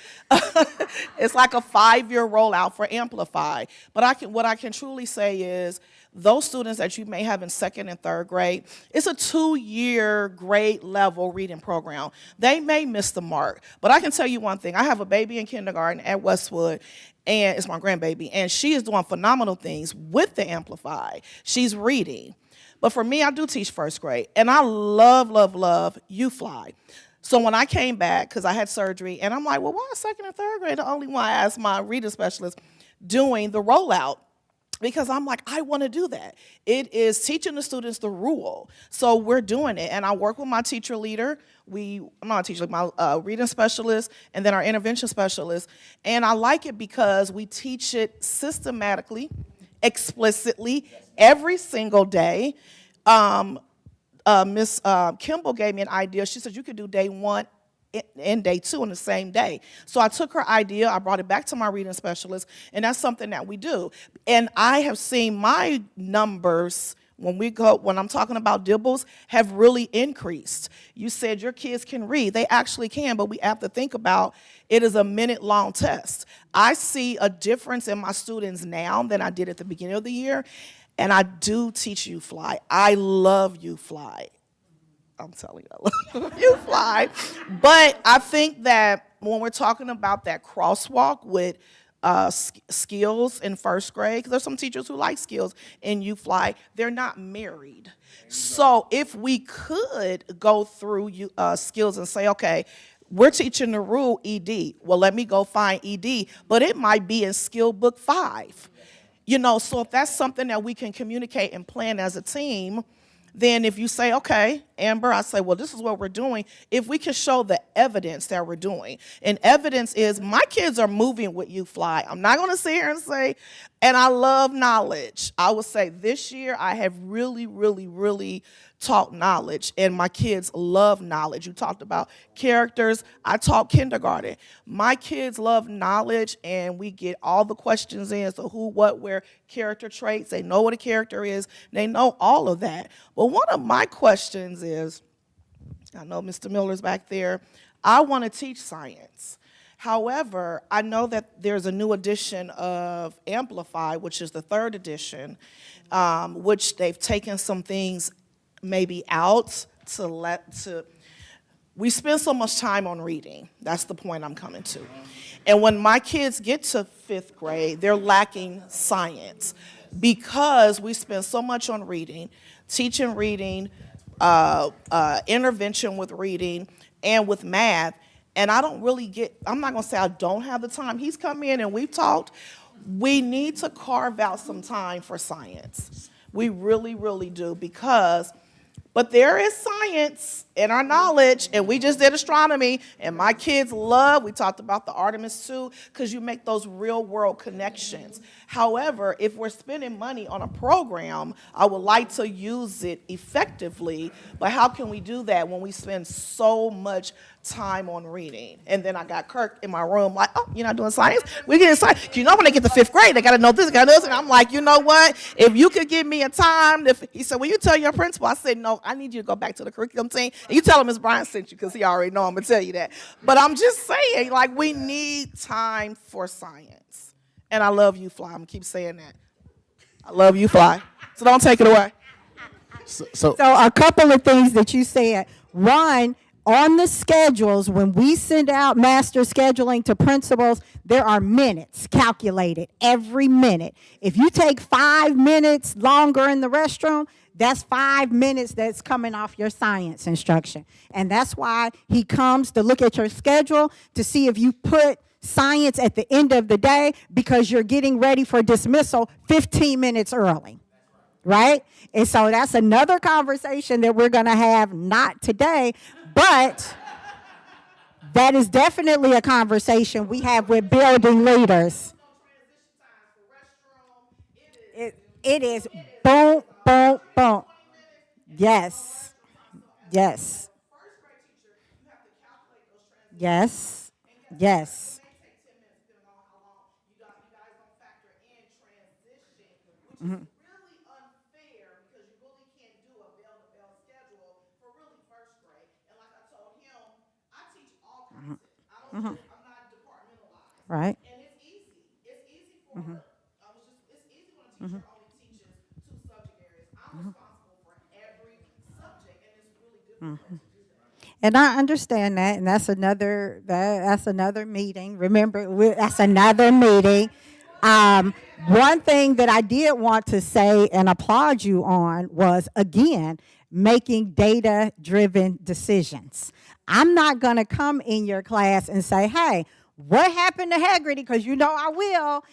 It's like a 5-year rollout for Amplify. But what I can truly say is those students that you may have in 2nd and 3rd grade, it's a 2-year grade level reading program. They may miss the mark, but I can tell you one thing. I have a baby in kindergarten at Westwood, and it's my grandbaby, and she is doing phenomenal things with the Amplify. She's reading. But for me, I do teach 1st grade, and I love, love, love UFly. So when I came back, because I had surgery, and I'm like, well, why is 2nd and 3rd grade the only one? I asked my reading specialist doing the rollout, because I'm like, I want to do that. It is teaching the students the rule. So we're doing it. And I work with my teacher leader. I'm not a teacher, my reading specialist, and then our intervention specialist. And I like it because we teach it systematically, explicitly, every single day. Miss Kimball gave me an idea. She said you could do day 1 and day 2 on the same day. So I took her idea, I brought it back to my reading specialist, and that's something that we do. And I have seen my numbers when I'm talking about dibbles have really increased. You said your kids can read. They actually can, but we have to think about it is a minute-long test. I see a difference in my students now than I did at the beginning of the year, and I do teach UFly. I love UFly. I'm telling you, I love UFly. But I think that when we're talking about that crosswalk with skills in 1st grade, because there's some teachers who like skills in UFly, they're not married. So if we could go through skills and say, okay, we're teaching the rule ED. Well, let me go find ED, but it might be in skill book 5. So if that's something that we can communicate and plan as a team, then if you say, okay, Amber, I say, well, this is what we're doing. If we can show the evidence that we're doing, and evidence is my kids are moving with UFly. I'm not going to sit here and say, and I love knowledge. I would say this year I have really, really, really taught knowledge, and my kids love knowledge. You talked about characters. I taught kindergarten. My kids love knowledge, and we get all the questions in, so who, what, where, character traits. They know what a character is. They know all of that. But one of my questions is, I know Mr. Miller's back there, I want to teach science. However, I know that there's a new edition of Amplify, which is the 3rd edition, which they've taken some things maybe out we spend so much time on reading. That's the point I'm coming to. And when my kids get to 5th grade, they're lacking science because we spend so much on reading, teaching reading, intervention with reading, and with math. And I don't really I'm not gonna say I don't have the time. He's come in and we've talked. We need to carve out some time for science. We really, really do, but there is science in our knowledge, and we just did astronomy, and my kids we talked about the Artemis 2, because you make those real world connections. However, if we're spending money on a program, I would like to use it effectively, but how can we do that when we spend so much time on reading? And then I got Kirk in my room like, oh, you're not doing science? We're getting science. When they get to 5th grade, they got to know this, got to know this. And I'm like, you know what? If you could give me a time, he said, will you tell your principal? I said, no, I need you to go back to the curriculum team. And you tell him Ms. Bryan sent you, because he already know I'm going to tell you that. But I'm just saying, we need time for science. And I love UFly. I'm going to keep saying that. I love UFly. So don't take it away. So a couple of things that you said. One, on the schedules, when we send out master scheduling to principals, there are minutes calculated every minute. If you take 5 minutes longer in the restroom, that's 5 minutes that's coming off your science instruction. And that's why he comes to look at your schedule to see if you put science at the end of the day, because you're getting ready for dismissal 15 minutes early. Right? And so that's another conversation that we're going to have, not today, but that is definitely a conversation we have with building leaders. It is boom, boom, boom. Yes. Yes. Yes. Yes. Mm-hmm. Mhm. Right. Mhm. Mhm. Mhm. And I understand that, and that's another meeting. Remember, that's another meeting. One thing that I did want to say and applaud you on was, again, making data-driven decisions. I'm not going to come in your class and say, hey, what happened to Haggerty? Because you know I will.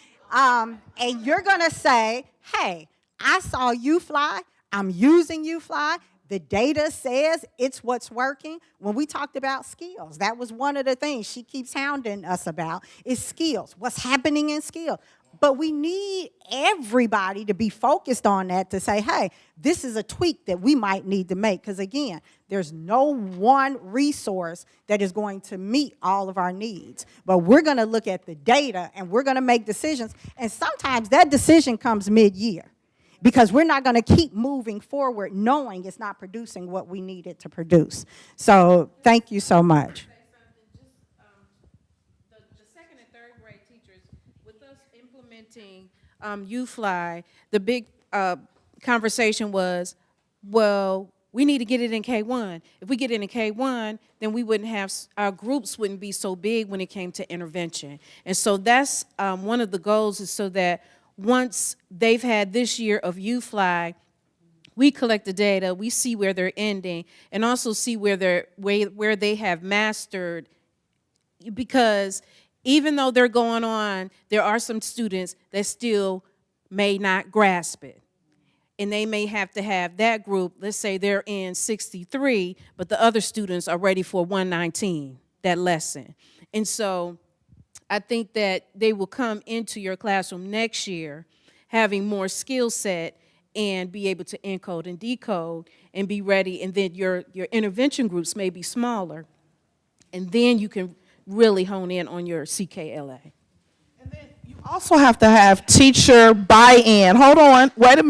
And you're going to say, hey, I saw UFly. I'm using UFly. The data says it's what's working. When we talked about skills, that was one of the things she keeps hounding us about is skills. What's happening in skills? But we need everybody to be focused on that to say, hey, this is a tweak that we might need to make. Because again, there's no one resource that is going to meet all of our needs. But we're going to look at the data and we're going to make decisions. And sometimes that decision comes mid-year, because we're not going to keep moving forward knowing it's not producing what we need it to produce. So thank you so much. The second and third grade teachers, with us implementing UFly, the big conversation was, well, we need to get it in K1. If we get it in K1, then we wouldn't have, our groups wouldn't be so big when it came to intervention. And so that's one of the goals, is so that once they've had this year of UFly, we collect the data, we see where they're ending, and also see where they have mastered, because even though they're going on, there are some students that still may not grasp it. And they may have to have that group, let's say they're in 63, but the other students are ready for 119, that lesson. And so I think that they will come into your classroom next year having more skill set and be able to encode and decode and be ready. And then your intervention groups may be smaller. And then you can really hone in on your CKLA. You also have to have teacher buy-in. Hold on, wait a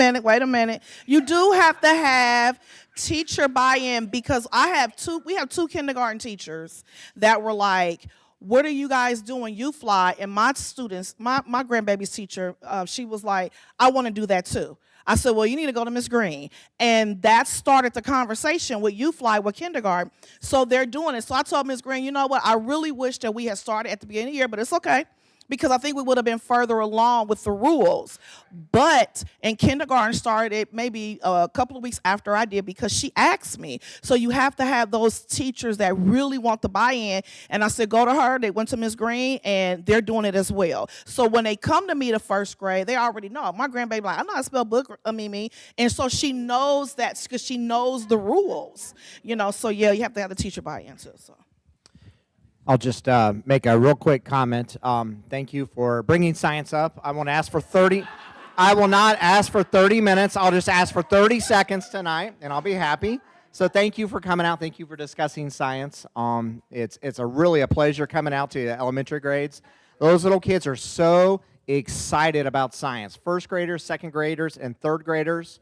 minute. You do have to have teacher buy-in, because we have two kindergarten teachers that were like, what are you guys doing, UFly? And my students, my grandbaby's teacher, she was like, I want to do that too. I said, well, you need to go to Miss Green. And that started the conversation with UFly with kindergarten. So they're doing it. So I told Miss Green, you know what? I really wish that we had started at the beginning of the year, but it's okay, because I think we would have been further along with the rules. But in kindergarten started maybe a couple of weeks after I did, because she asked me. So you have to have those teachers that really want the buy-in. And I said, go to her. They went to Ms. Green, and they're doing it as well. So when they come to me to first grade, they already know. My grandbaby, like, I know how to spell book, Mimi. And so she knows that, because she knows the rules. You know, so yeah, you have to have the teacher buy-in too. So. I'll just make a real quick comment. Thank you for bringing science up. I won't ask for 30. I will not ask for 30 minutes. I'll just ask for 30 seconds tonight, and I'll be happy. So thank you for coming out. Thank you for discussing science. It's really a pleasure coming out to the elementary grades. Those little kids are so excited about science. First graders, second graders, and third graders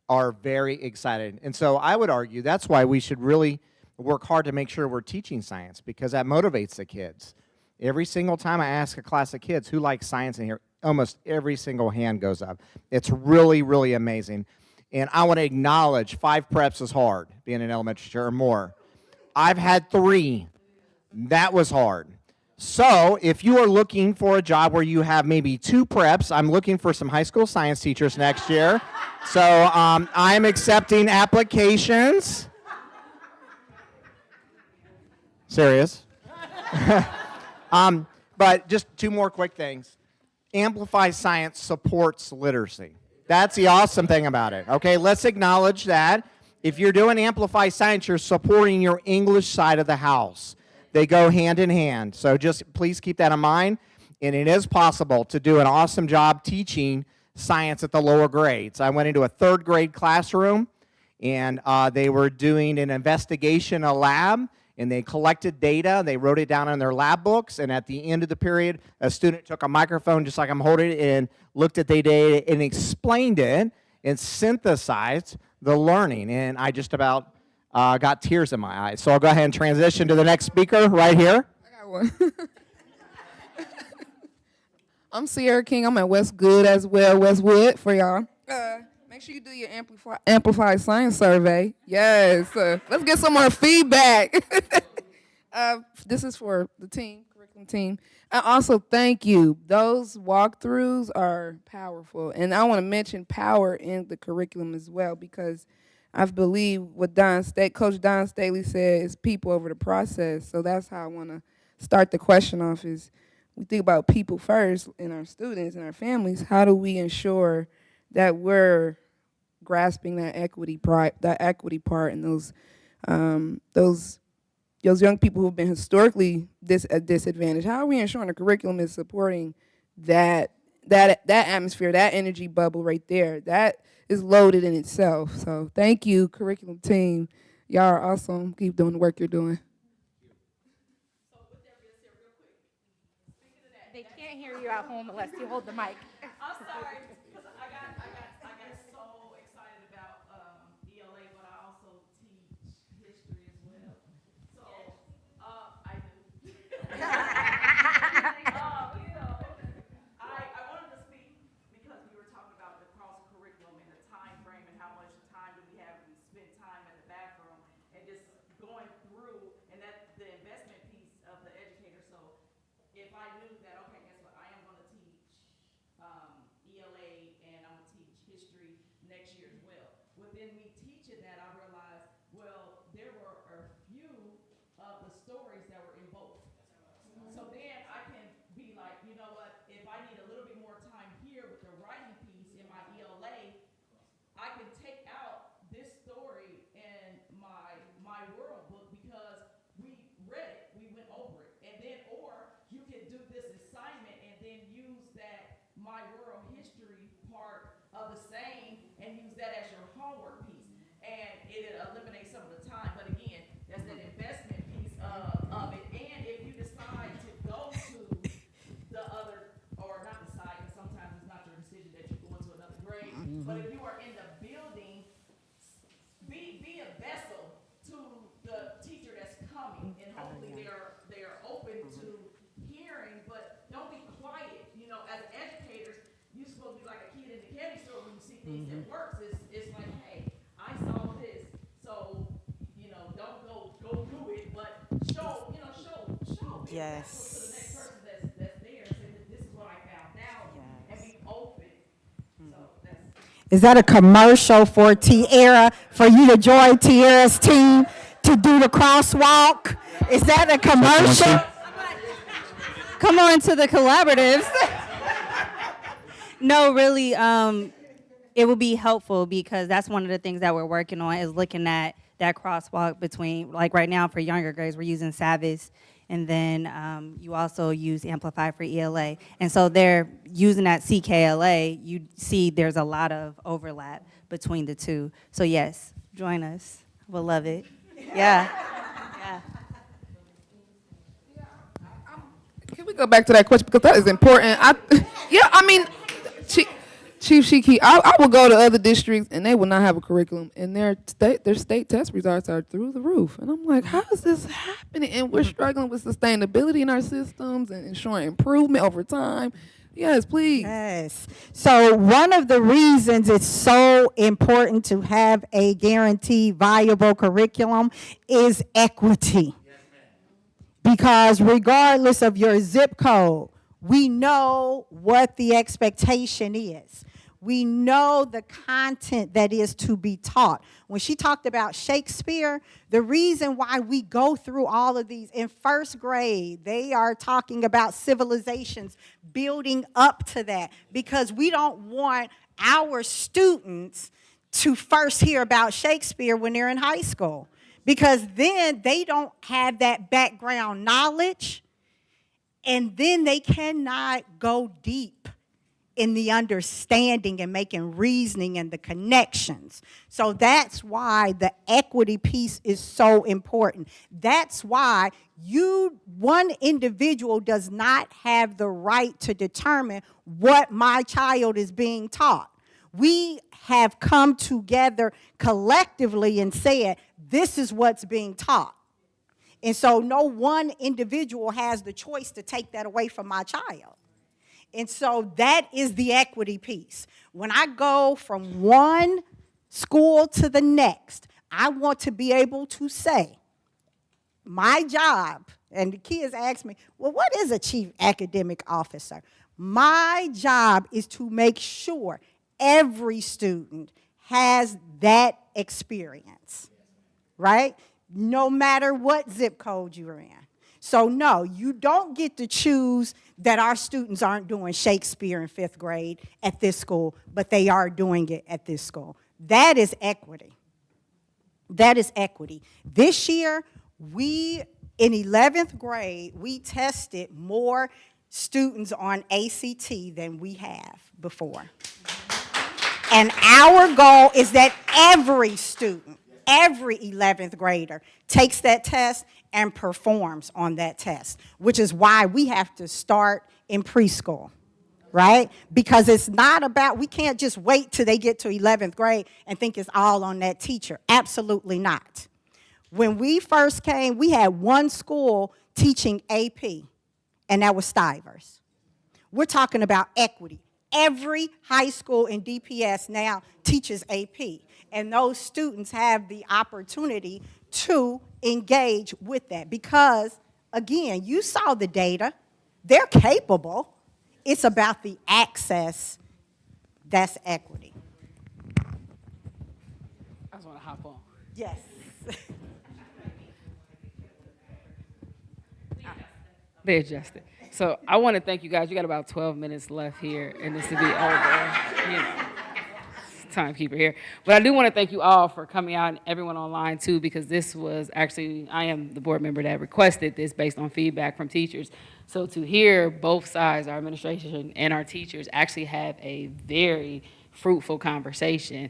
are very excited. And so I would argue that's why we should really work hard to make sure we're teaching science, because that motivates the kids. Every single time I ask a class of kids who likes science in here, almost every single hand goes up. It's really, really amazing. And I want to acknowledge 5 preps is hard, being an elementary teacher or more. I've had 3. That was hard. So if you are looking for a job where you have maybe 2 preps, I'm looking for some high school science teachers next year. So I'm accepting applications. Serious. But just 2 more quick things. Amplify Science supports literacy. That's the awesome thing about it. Okay, let's acknowledge that. If you're doing Amplify Science, you're supporting your English side of the house. They go hand in hand. So just please keep that in mind. And it is possible to do an awesome job teaching science at the lower grades. I went into a 3rd grade classroom, and they were doing an investigation, a lab, and they collected data. They wrote it down in their lab books, and at the end of the period, a student took a microphone, just like I'm holding it, and looked at the data and explained it and synthesized the learning. And I just about got tears in my eyes. So I'll go ahead and transition to the next speaker right here. one. I'm Sierra King. I'm at Westwood as well, Westwood for y'all. Make sure you do your Amplified Science Survey. Yes. Let's get some more feedback. This is for the team, curriculum team. And also, thank you. Those walkthroughs are powerful. And I want to mention power in the curriculum as well, because I believe what Coach Don Staley said is people over the process. So that's how I want to start the question off is, we think about people first and our students and our families. How do we ensure that we're grasping that equity part and those young people who've been historically disadvantaged? How are we ensuring the curriculum is supporting that atmosphere, that energy bubble right there? That is loaded in itself. So thank you, curriculum team. Y'all are awesome. Keep doing the work you're doing. They can't hear you at home unless you hold the mic. I'm sorry, because I got so excited about ELA, but I also teach history as well. So I do. I wanted to speak because we were talking about the cross curriculum and the time frame and how much time do we have when we spend time in the bathroom and just going through, and that's the investment piece of the educator. So if I knew that, okay, guess what, I am going to teach ELA and I'm going to teach history next year as well. Within me teaching that, I realized, well, there were a few of the stories that were in both. So then I can be like, you know what, if I need a little bit more time here with the writing piece in my ELA, I can take out this story in my world book because we read it, we went over it, and then, or you can do this assignment and then use that my world history part of the same and use that as your homework piece, and it eliminates some of the time. But again, that's that investment piece of it. And if you decide to go to the other, or not decide, because sometimes it's not your decision that you're going to another grade, but if you are in the building, be a vessel to the teacher that's coming, and hopefully they are open to hearing, but don't be quiet. You know, as educators, you're supposed to be like a kid in the candy store when you see things that works. It's like, hey, I saw this, so you know, don't go do it, but show. Yes. To the next person that's there, say that this is what I found out, and be open. So that's. Is that a commercial for Tierra, for you to join Tierra's team to do the crosswalk? Is that a commercial? Come on to the collaboratives. No, really, it would be helpful because that's one of the things that we're working on is looking at that crosswalk between, like right now for younger grades, we're using Savvis, and then you also use Amplify for ELA. And so they're using that CKLA, you see there's a lot of overlap between the two. So yes, join us. We'll love it. Yeah. Yeah. Can we go back to that question because that is important? Chief Shiki, I will go to other districts and they will not have a curriculum, and their state test results are through the roof. And I'm like, how is this happening? And we're struggling with sustainability in our systems and ensuring improvement over time. Yes, please. Yes. So one of the reasons it's so important to have a guaranteed viable curriculum is equity. Because regardless of your zip code, we know what the expectation is. We know the content that is to be taught. When she talked about Shakespeare, the reason why we go through all of these, in first grade, they are talking about civilizations building up to that because we don't want our students to first hear about Shakespeare when they're in high school because then they don't have that background knowledge and then they cannot go deep in the understanding and making reasoning and the connections. So that's why the equity piece is so important. That's why one individual does not have the right to determine what my child is being taught. We have come together collectively and said, this is what's being taught. And so no one individual has the choice to take that away from my child. And so that is the equity piece. When I go from one school to the next, I want to be able to say, my job, and the kids ask me, well, what is a chief academic officer? My job is to make sure every student has that experience, right? No matter what zip code you're in. So no, you don't get to choose that our students aren't doing Shakespeare in 5th grade at this school, but they are doing it at this school. That is equity. That is equity. This year, in 11th grade, we tested more students on ACT than we have before. And our goal is that every student, every 11th grader takes that test and performs on that test, which is why we have to start in preschool, right? Because it's not about, we can't just wait till they get to 11th grade and think it's all on that teacher. Absolutely not. When we first came, we had one school teaching AP, and that was Stivers. We're talking about equity. Every high school in DPS now teaches AP, and those students have the opportunity to engage with that because, again, you saw the data. They're capable. It's about the access. That's equity. I just want to hop on. Yes. They adjusted. So I want to thank you guys. You got about 12 minutes left here, and this will be over. You know, timekeeper here. But I do want to thank you all for coming out and everyone online too, because this was actually, I am the board member that requested this based on feedback from teachers. So to hear both sides, our administration and our teachers, actually have a very fruitful conversation,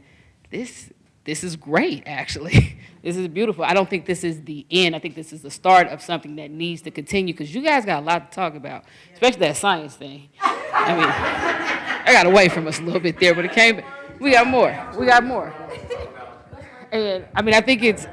this is great, actually. This is beautiful. I don't think this is the end. I think this is the start of something that needs to continue because you guys got a lot to talk about, especially that science thing. I mean, I got away from us a little bit there, but it came. We got more. We got more. And I mean, I think it's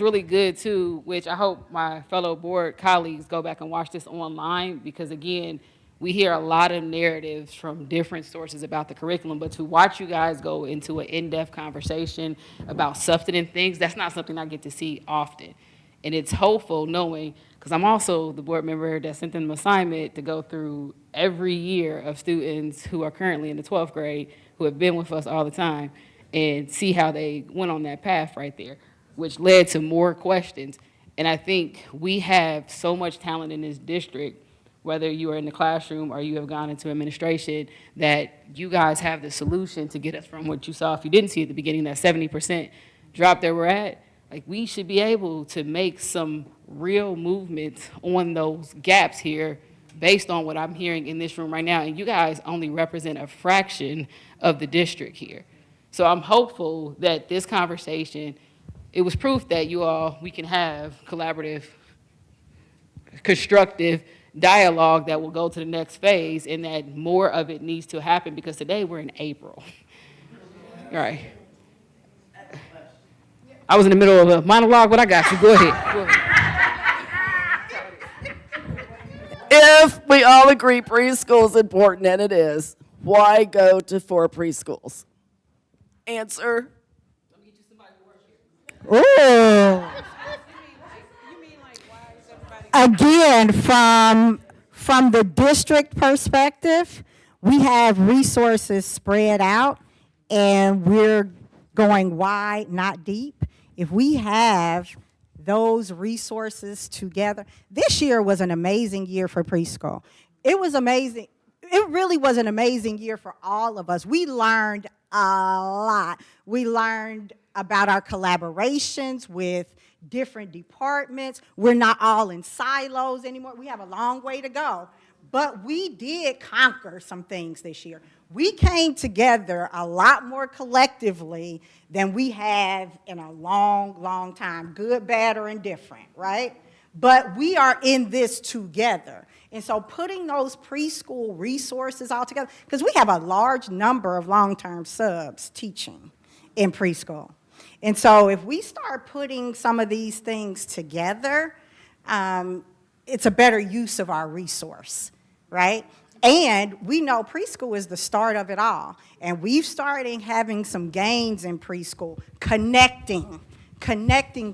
really good too, which I hope my fellow board colleagues go back and watch this online because again, we hear a lot of narratives from different sources about the curriculum, but to watch you guys go into an in-depth conversation about substantive things, that's not something I get to see often. And it's hopeful knowing, because I'm also the board member that sent them an assignment to go through every year of students who are currently in the 12th grade, who have been with us all the time, and see how they went on that path right there, which led to more questions. And I think we have so much talent in this district, whether you are in the classroom or you have gone into administration, that you guys have the solution to get us from what you saw, if you didn't see at the beginning, that 70% drop that we're at. Like, we should be able to make some real movements on those gaps here based on what I'm hearing in this room right now. And you guys only represent a fraction of the district here. So I'm hopeful that this conversation, it was proof that we can have collaborative, constructive dialogue that will go to the next phase and that more of it needs to happen because today we're in April. All right. I was in the middle of a monologue, but I got you. Go ahead. If we all agree preschool is important, and it is, why go to 4 preschools? Answer. Ooh. Again, from the district perspective, we have resources spread out, and we're going wide, not deep. If we have those resources together, this year was an amazing year for preschool. It was amazing. It really was an amazing year for all of us. We learned a lot. We learned about our collaborations with different departments. We're not all in silos anymore. We have a long way to go. But we did conquer some things this year. We came together a lot more collectively than we have in a long, long time, good, bad, or indifferent, right? But we are in this together. And so putting those preschool resources all together, because we have a large number of long-term subs teaching in preschool. And so if we start putting some of these things together, it's a better use of our resource, right? And we know preschool is the start of it all. And we've started having some gains in preschool, connecting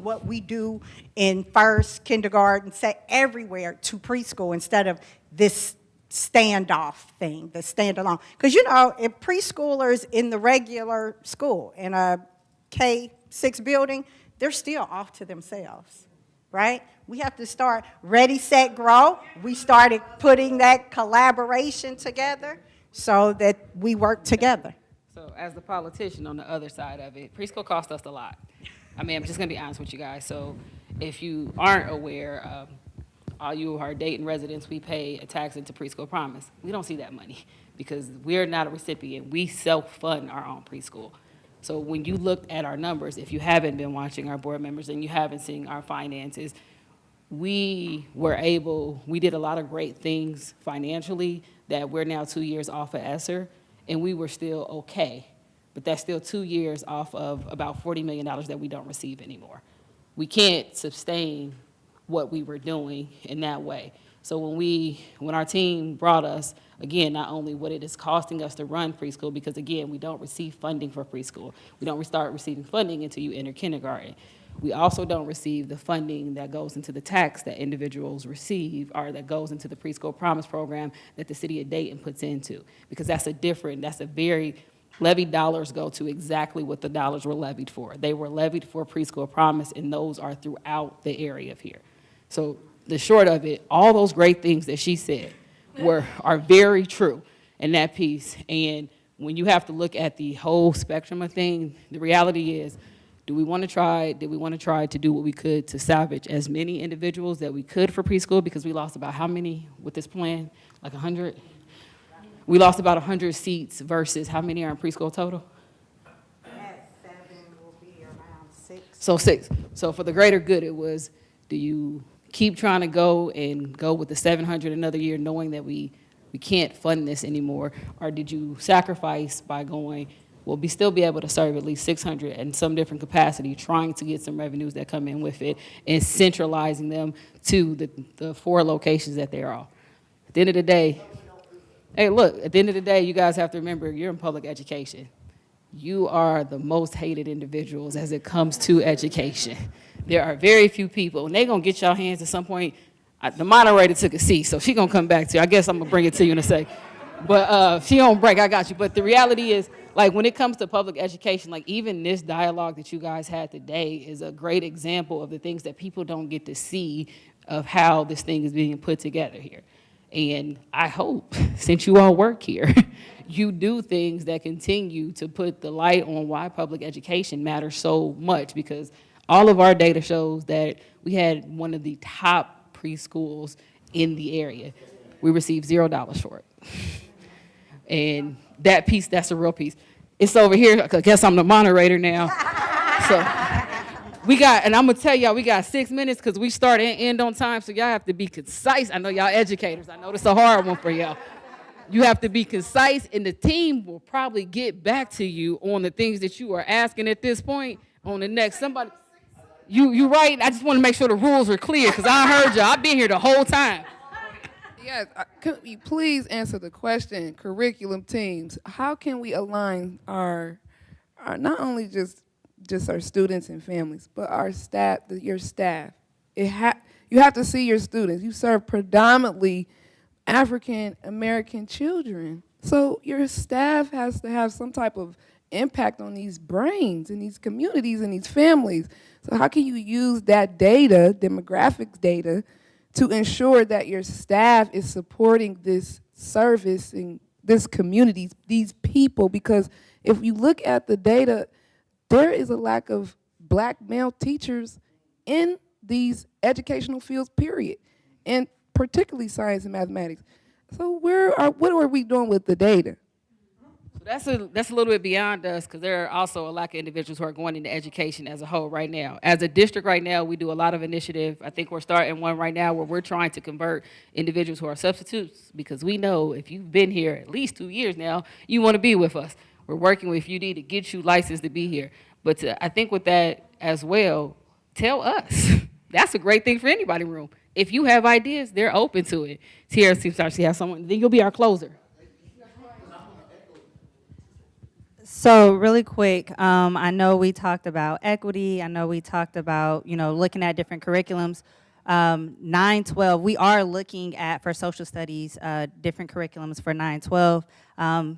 what we do in first, kindergarten, everywhere to preschool instead of this standoff thing, the standalone. Because, you know, if preschoolers in the regular school, in a K-6 building, they're still off to themselves, right? We have to start ready, set, grow. We started putting that collaboration together so that we work together. So as the politician on the other side of it, preschool cost us a lot. I mean, I'm just gonna be honest with you guys. So if you aren't aware, all you who are Dayton residents, we pay a tax into Preschool Promise. We don't see that money because we're not a recipient. We self-fund our own preschool. So when you looked at our numbers, if you haven't been watching our board members and you haven't seen our finances, we did a lot of great things financially that we're now 2 years off of ESSER, and we were still okay. But that's still 2 years off of about $40 million that we don't receive anymore. We can't sustain what we were doing in that way. So when our team brought us, again, not only what it is costing us to run preschool, because again, we don't receive funding for preschool. We don't start receiving funding until you enter kindergarten. We also don't receive the funding that goes into the tax that individuals receive or that goes into the Preschool Promise program that the city of Dayton puts into, because that's a very, levied dollars go to exactly what the dollars were levied for. They were levied for Preschool Promise, and those are throughout the area of here. So the short of it, all those great things that she said are very true in that piece. And when you have to look at the whole spectrum of things, the reality is, did we want to try to do what we could to salvage as many individuals that we could for preschool? Because we lost about how many with this plan? Like 100? We lost about 100 seats versus how many are in preschool total? At 7 will be around 6. So 6. So for the greater good, it was, do you keep trying to go with the 700 another year knowing that we can't fund this anymore? Or did you sacrifice by going, we'll still be able to serve at least 600 in some different capacity, trying to get some revenues that come in with it and centralizing them to the 4 locations that they're all. At the end of the day, hey, look, at the end of the day, you guys have to remember, you're in public education. You are the most hated individuals as it comes to education. There are very few people, and they're going to get y'all hands at some point. The moderator took a seat, so she's going to come back to you. I guess I'm going to bring it to you in a sec. But she don't break, I got you. But the reality is, like, when it comes to public education, like, even this dialogue that you guys had today is a great example of the things that people don't get to see of how this thing is being put together here. And I hope, since you all work here, you do things that continue to put the light on why public education matters so much, because all of our data shows that we had one of the top preschools in the area. We received $0 for it. And that piece, that's a real piece. It's over here. I guess I'm the moderator now. So and I'm gonna tell y'all, we got 6 minutes because we start and end on time, so y'all have to be concise. I know y'all educators. I know this is a hard one for y'all. You have to be concise, and the team will probably get back to you on the things that you are asking at this point on the next. Somebody, you right. I just want to make sure the rules are clear because I heard y'all. I've been here the whole time. Yes, could you please answer the question, curriculum teams, how can we align our not only just our students and families, but our staff, your staff? You have to see your students. You serve predominantly African American children. So your staff has to have some type of impact on these brains and these communities and these families. So how can you use that data, demographics data, to ensure that your staff is supporting this service in this community, these people? Because if you look at the data, there is a lack of black male teachers in these educational fields, period, and particularly science and mathematics. So what are we doing with the data? That's a little bit beyond us, because there are also a lack of individuals who are going into education as a whole right now. As a district right now, we do a lot of initiative. I think we're starting one right now where we're trying to convert individuals who are substitutes, because we know if you've been here at least 2 years now, you want to be with us. We're working with UD to get you licensed to be here. But I think with that as well, tell us. That's a great thing for anybody in the room. if you have ideas, they're open to it. Tiara seems to actually have someone. Then you'll be our closer. So really quick, I know we talked about equity. I know we talked about, looking at different curriculums. 9-12, we are looking at, for social studies, different curriculums for 9-12.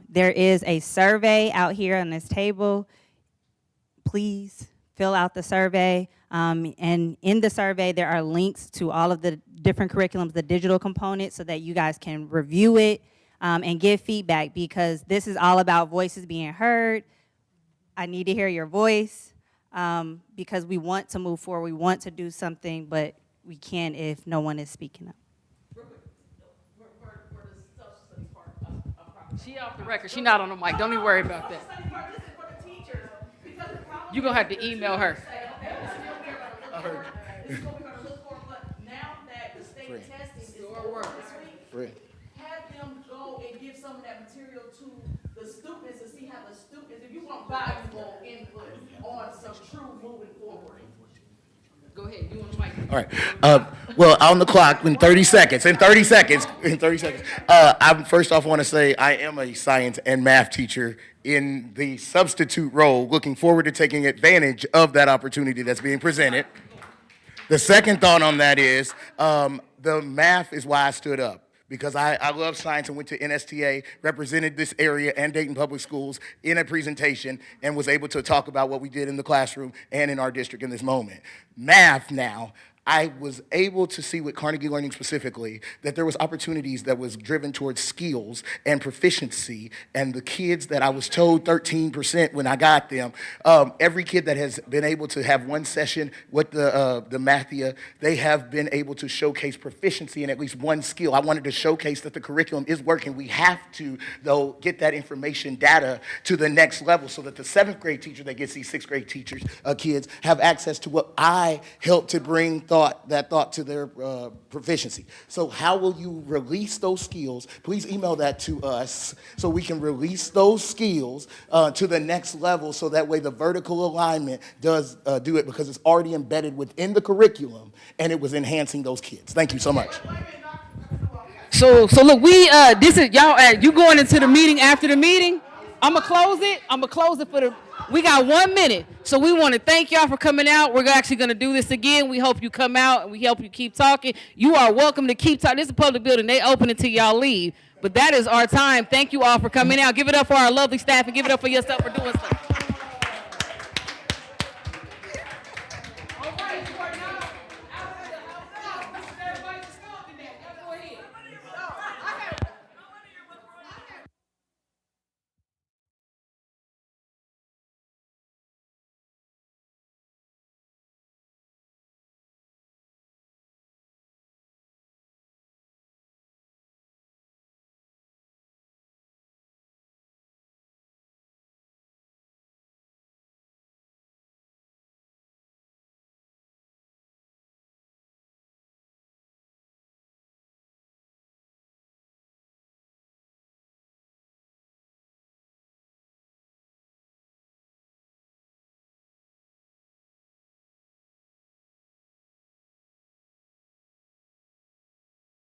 There is a survey out here on this table. Please fill out the survey. And in the survey, there are links to all of the different curriculums, the digital components, so that you guys can review it. And give feedback, because this is all about voices being heard. I need to hear your voice, because we want to move forward. We want to do something, but we can't if no one is speaking up. She off the record. She not on the mic. Don't even worry about that. You're going to have to email her. Have them go and give some of that material to the students and see how the students, if you want valuable input on some true moving forward. Go ahead. You on the mic. All right. Well, on the clock in 30 seconds. I first off want to say I am a science and math teacher in the substitute role, looking forward to taking advantage of that opportunity that's being presented. The second thought on that is the math is why I stood up. Because I love science and went to NSTA, represented this area and Dayton Public Schools in a presentation, and was able to talk about what we did in the classroom and in our district in this moment. Math now, I was able to see with Carnegie Learning specifically that there was opportunities that was driven towards skills and proficiency, and the kids that I was told 13% when I got them, every kid that has been able to have one session with the Mathia, they have been able to showcase proficiency in at least one skill. I wanted to showcase that the curriculum is working. We have to, though, get that information data to the next level so that the 7th grade teacher that gets these 6th grade teachers, kids, have access to what I helped to bring that thought to their proficiency. So how will you release those skills? Please email that to us so we can release those skills to the next level, so that way the vertical alignment does do it, because it's already embedded within the curriculum and it was enhancing those kids. Thank you so much. So look, this is y'all. You going into the meeting after the meeting? I'm gonna close it for the. We got 1 minute, so we want to thank y'all for coming out. We're actually gonna do this again. We hope you come out and we help you keep talking. You are welcome to keep talking. This is a public building. They open until y'all leave. But that is our time. Thank you all for coming out. Give it up for our lovely staff and give it up for yourself for doing so.